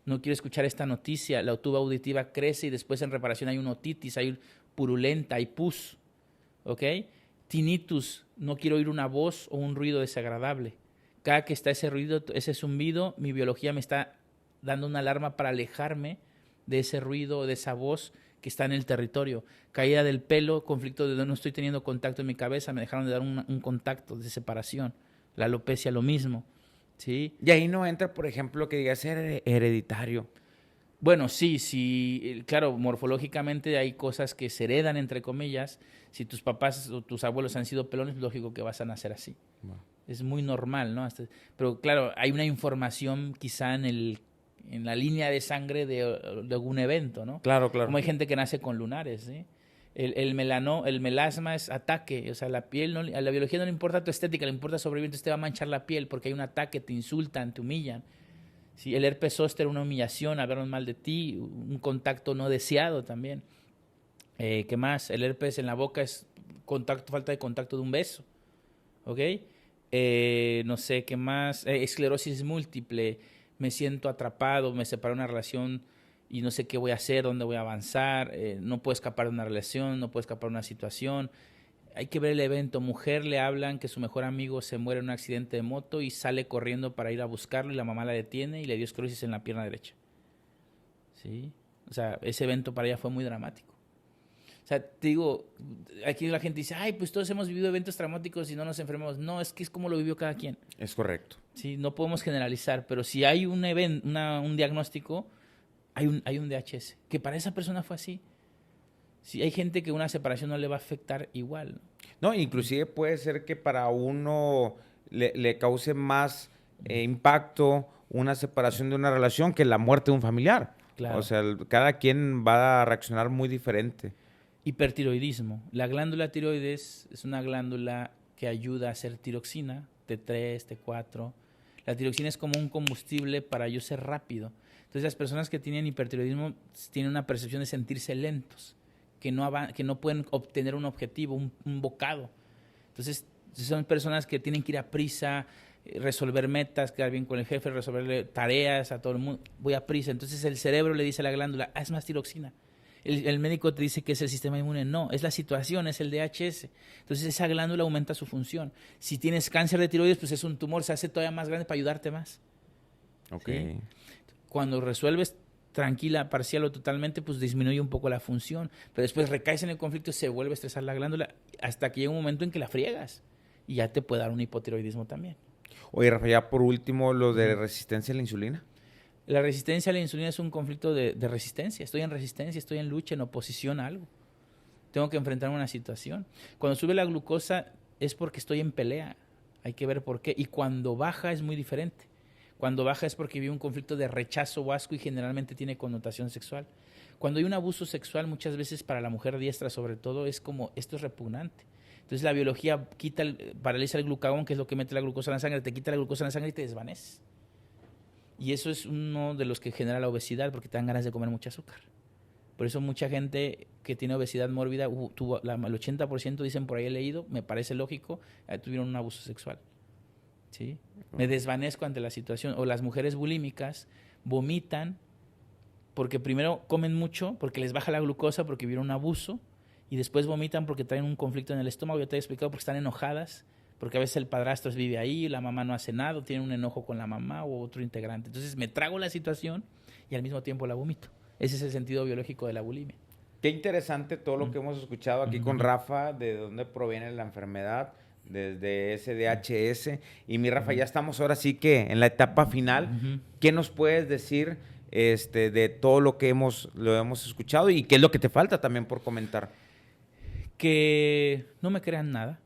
No quiero escuchar esta noticia. La tuba auditiva crece y después en reparación hay una otitis, hay purulenta, hay pus. ¿Ok? Tinnitus, no quiero oír una voz o un ruido desagradable. Cada que está ese ruido, ese zumbido, mi biología me está dando una alarma para alejarme de ese ruido, de esa voz que está en el territorio. Caída del pelo, conflicto de no estoy teniendo contacto en mi cabeza, me dejaron de dar un contacto de separación. La alopecia, lo mismo. ¿Sí? Y ahí no entra, por ejemplo, que diga ser hereditario. Bueno, sí, claro, morfológicamente hay cosas que se heredan, entre comillas. Si tus papás o tus abuelos han sido pelones, es lógico que vas a nacer así. Wow. Es muy normal, ¿no? Pero claro, hay una información quizá en la línea de sangre de algún evento, ¿no? Claro. Como hay gente que nace con lunares, ¿sí? El melasma es ataque, o sea, la piel, a la biología no le importa tu estética, le importa sobrevivir, entonces te va a manchar la piel porque hay un ataque, te insultan, te humillan. ¿Sí? El herpes zóster, una humillación, hablaron mal de ti, un contacto no deseado también. ¿Qué más? El herpes en la boca es falta de contacto de un beso, ¿ok? No sé, ¿qué más? Esclerosis múltiple, me siento atrapado, me separé de una relación y no sé qué voy a hacer, dónde voy a avanzar, no puedo escapar de una relación, no puedo escapar de una situación. hay que ver el evento. Mujer, le hablan que su mejor amigo se muere en un accidente de moto y sale corriendo para ir a buscarlo y la mamá la detiene y le dio esclerosis en la pierna derecha. ¿Sí? O sea, ese evento para ella fue muy dramático. O sea, te digo, aquí la gente dice, ay, pues todos hemos vivido eventos traumáticos y no nos enfermamos. No, es que es como lo vivió cada quien. Es correcto. Sí, no podemos generalizar, pero si hay un diagnóstico, hay un DHS, que para esa persona fue así. Si hay gente que una separación no le va a afectar igual. No, inclusive puede ser que para uno le cause más impacto una separación de una relación que la muerte de un familiar. Claro. O sea, cada quien va a reaccionar muy diferente. Hipertiroidismo. La glándula tiroides es una glándula que ayuda a hacer tiroxina, T3, T4. La tiroxina es como un combustible para yo ser rápido. Entonces las personas que tienen hipertiroidismo tienen una percepción de sentirse lentos, que no pueden obtener un objetivo, un bocado. Entonces son personas que tienen que ir a prisa, resolver metas, quedar bien con el jefe, resolver tareas a todo el mundo. Voy a prisa. Entonces el cerebro le dice a la glándula, haz más tiroxina. El médico te dice que es el sistema inmune. No, es la situación, es el DHS. Entonces esa glándula aumenta su función. Si tienes cáncer de tiroides, pues es un tumor, se hace todavía más grande para ayudarte más. Ok. ¿Sí? Cuando resuelves tranquila, parcial o totalmente, pues disminuye un poco la función. Pero después recaes en el conflicto y se vuelve a estresar la glándula hasta que llega un momento en que la friegas. Y ya te puede dar un hipotiroidismo también. Oye, Rafa, ya por último, lo de resistencia a la insulina. La resistencia a la insulina es un conflicto de resistencia. Estoy en resistencia, estoy en lucha, en oposición a algo. Tengo que enfrentarme a una situación. Cuando sube la glucosa es porque estoy en pelea. Hay que ver por qué. Y cuando baja es muy diferente. Cuando baja es porque vive un conflicto de rechazo o asco y generalmente tiene connotación sexual. Cuando hay un abuso sexual, muchas veces para la mujer diestra sobre todo, es como, esto es repugnante. Entonces la biología paraliza el glucagón, que es lo que mete la glucosa en la sangre, te quita la glucosa en la sangre y te desvaneces. Y eso es uno de los que genera la obesidad, porque te dan ganas de comer mucho azúcar. Por eso mucha gente que tiene obesidad mórbida, el 80% dicen, por ahí he leído, me parece lógico, tuvieron un abuso sexual. ¿Sí? Me desvanezco ante la situación. O las mujeres bulímicas vomitan porque primero comen mucho, porque les baja la glucosa, porque vieron un abuso, y después vomitan porque traen un conflicto en el estómago. Ya te he explicado, porque están enojadas, porque a veces el padrastro vive ahí, la mamá no hace nada, tiene un enojo con la mamá o otro integrante. Entonces me trago la situación y al mismo tiempo la vomito. Ese es el sentido biológico de la bulimia. Qué interesante todo lo que hemos escuchado aquí con Rafa, de dónde proviene la enfermedad, desde ese DHS. Y mi Rafa, ya estamos ahora sí que en la etapa final. ¿Qué nos puedes decir de todo lo que lo hemos escuchado y qué es lo que te falta también por comentar? Que no me crean nada.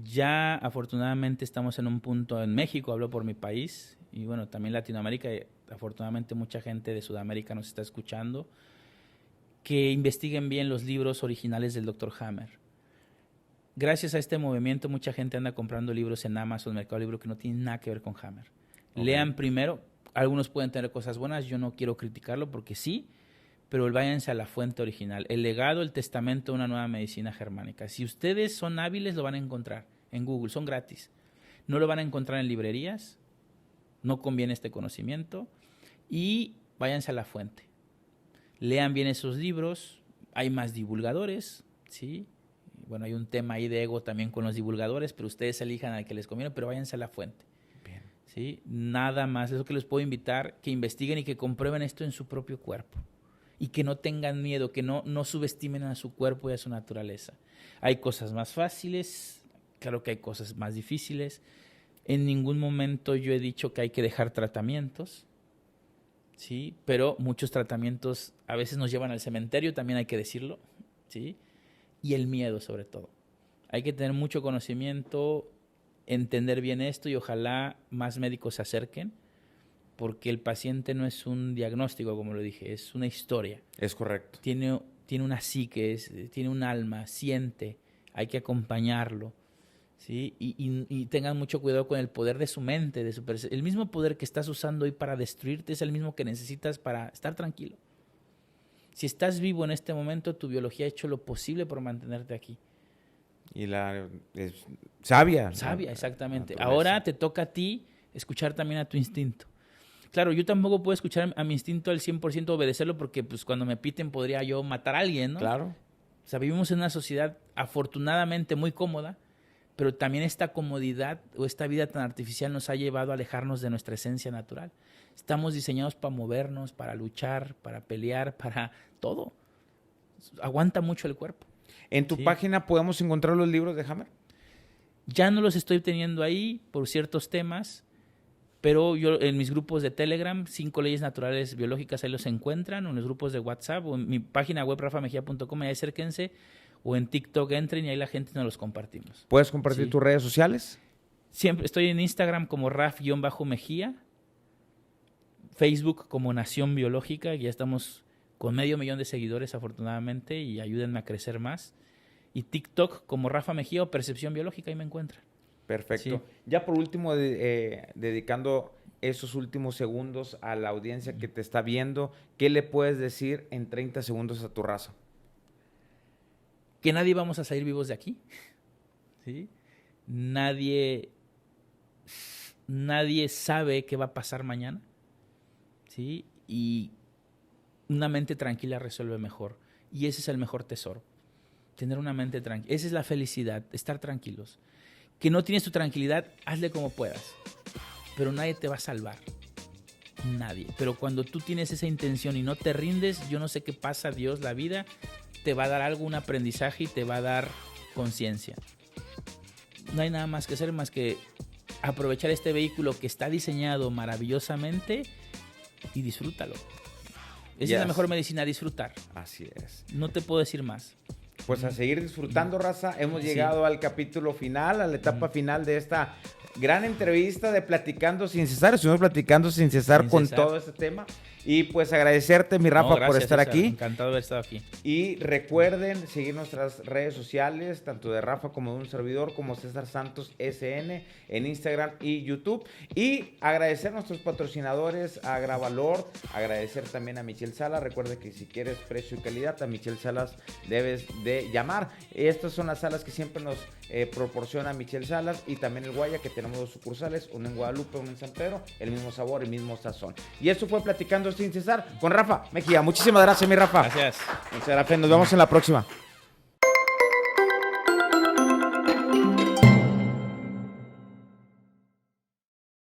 Ya afortunadamente estamos en un punto en México, hablo por mi país, y bueno, también Latinoamérica, afortunadamente mucha gente de Sudamérica nos está escuchando, que investiguen bien los libros originales del Dr. Hammer. Gracias a este movimiento mucha gente anda comprando libros en Amazon, Mercado Libre, que no tienen nada que ver con Hammer. Okay. Lean primero, algunos pueden tener cosas buenas, yo no quiero criticarlo porque sí, pero váyanse a la fuente original. El legado, el testamento de una nueva medicina germánica. Si ustedes son hábiles, lo van a encontrar en Google, son gratis. No lo van a encontrar en librerías, no conviene este conocimiento, y váyanse a la fuente. Lean bien esos libros, hay más divulgadores, ¿sí? Bueno, hay un tema ahí de ego también con los divulgadores, pero ustedes elijan al que les conviene, pero váyanse a la fuente. Bien. ¿Sí? Nada más, es lo que les puedo invitar, que investiguen y que comprueben esto en su propio cuerpo. Y que no tengan miedo, que no subestimen a su cuerpo y a su naturaleza. Hay cosas más fáciles, claro que hay cosas más difíciles. En ningún momento yo he dicho que hay que dejar tratamientos, ¿sí? Pero muchos tratamientos a veces nos llevan al cementerio, también hay que decirlo, ¿sí? Y el miedo sobre todo. Hay que tener mucho conocimiento, entender bien esto y ojalá más médicos se acerquen, porque el paciente no es un diagnóstico, como lo dije, es una historia. Es correcto. Tiene una psique, tiene un alma, siente, hay que acompañarlo, ¿sí? Y tengan mucho cuidado con el poder de su mente, el mismo poder que estás usando hoy para destruirte es el mismo que necesitas para estar tranquilo. Si estás vivo en este momento, tu biología ha hecho lo posible por mantenerte aquí. Y es sabia. Sabia, exactamente. Ahora te toca a ti escuchar también a tu instinto. Claro, yo tampoco puedo escuchar a mi instinto al 100%, obedecerlo, porque pues cuando me piten podría yo matar a alguien, ¿no? Claro. O sea, vivimos en una sociedad afortunadamente muy cómoda, pero también esta comodidad o esta vida tan artificial nos ha llevado a alejarnos de nuestra esencia natural. Estamos diseñados para movernos, para luchar, para pelear, para todo. Aguanta mucho el cuerpo. ¿En tu página podemos encontrar los libros de Hammer? Ya no los estoy teniendo ahí por ciertos temas, pero yo en mis grupos de Telegram, 5 leyes naturales biológicas, ahí los encuentran, o en los grupos de WhatsApp, o en mi página web rafamejia.com, ahí acérquense, o en TikTok entren y ahí la gente nos los compartimos. ¿Puedes compartir tus redes sociales? Siempre estoy en Instagram como Raf-Mejía, Facebook como Nación Biológica, ya estamos con 500,000 de seguidores afortunadamente y ayúdenme a crecer más. Y TikTok como Rafa Mejía o Percepción Biológica, ahí me encuentran. Perfecto. Sí. Ya por último, dedicando esos últimos segundos a la audiencia que te está viendo, ¿qué le puedes decir en 30 segundos a tu raza? Que nadie vamos a salir vivos de aquí. ¿Sí? Nadie sabe qué va a pasar mañana. ¿Sí? Y una mente tranquila resuelve mejor. Y ese es el mejor tesoro. Tener una mente tranquila. Esa es la felicidad, estar tranquilos. Que no tienes tu tranquilidad, hazle como puedas. Pero nadie te va a salvar. Nadie. Pero cuando tú tienes esa intención y no te rindes, yo no sé qué pasa, Dios, la vida te va a dar algo, un aprendizaje y te va a dar conciencia. No hay nada más que hacer más que aprovechar este vehículo que está diseñado maravillosamente y disfrútalo. Esa es la mejor medicina, disfrutar. Así es. No te puedo decir más. Pues a seguir disfrutando, raza. Hemos llegado al capítulo final, a la etapa final de esta gran entrevista de Platicando Sin Cesar. Estuvimos platicando sin cesar con todo este tema. Y pues agradecerte, mi Rafa, gracias, por estar César. Aquí. Encantado de haber estado aquí. Y recuerden seguir nuestras redes sociales, tanto de Rafa como de un servidor, como César Santos SN, en Instagram y YouTube. Y agradecer a nuestros patrocinadores, a Gravalor, agradecer también a Michelle Salas. Recuerde que si quieres precio y calidad, a Michelle Salas debes de llamar. Estas son las salas que siempre nos proporciona Michelle Salas, y también el Guaya, que tenemos 2 sucursales, uno en Guadalupe, uno en San Pedro, el mismo sabor, el mismo sazón. Y esto fue Platicando Sin Cesar con Rafa Mejía. Muchísimas gracias, mi Rafa. Gracias. Muchas gracias. Nos vemos en la próxima.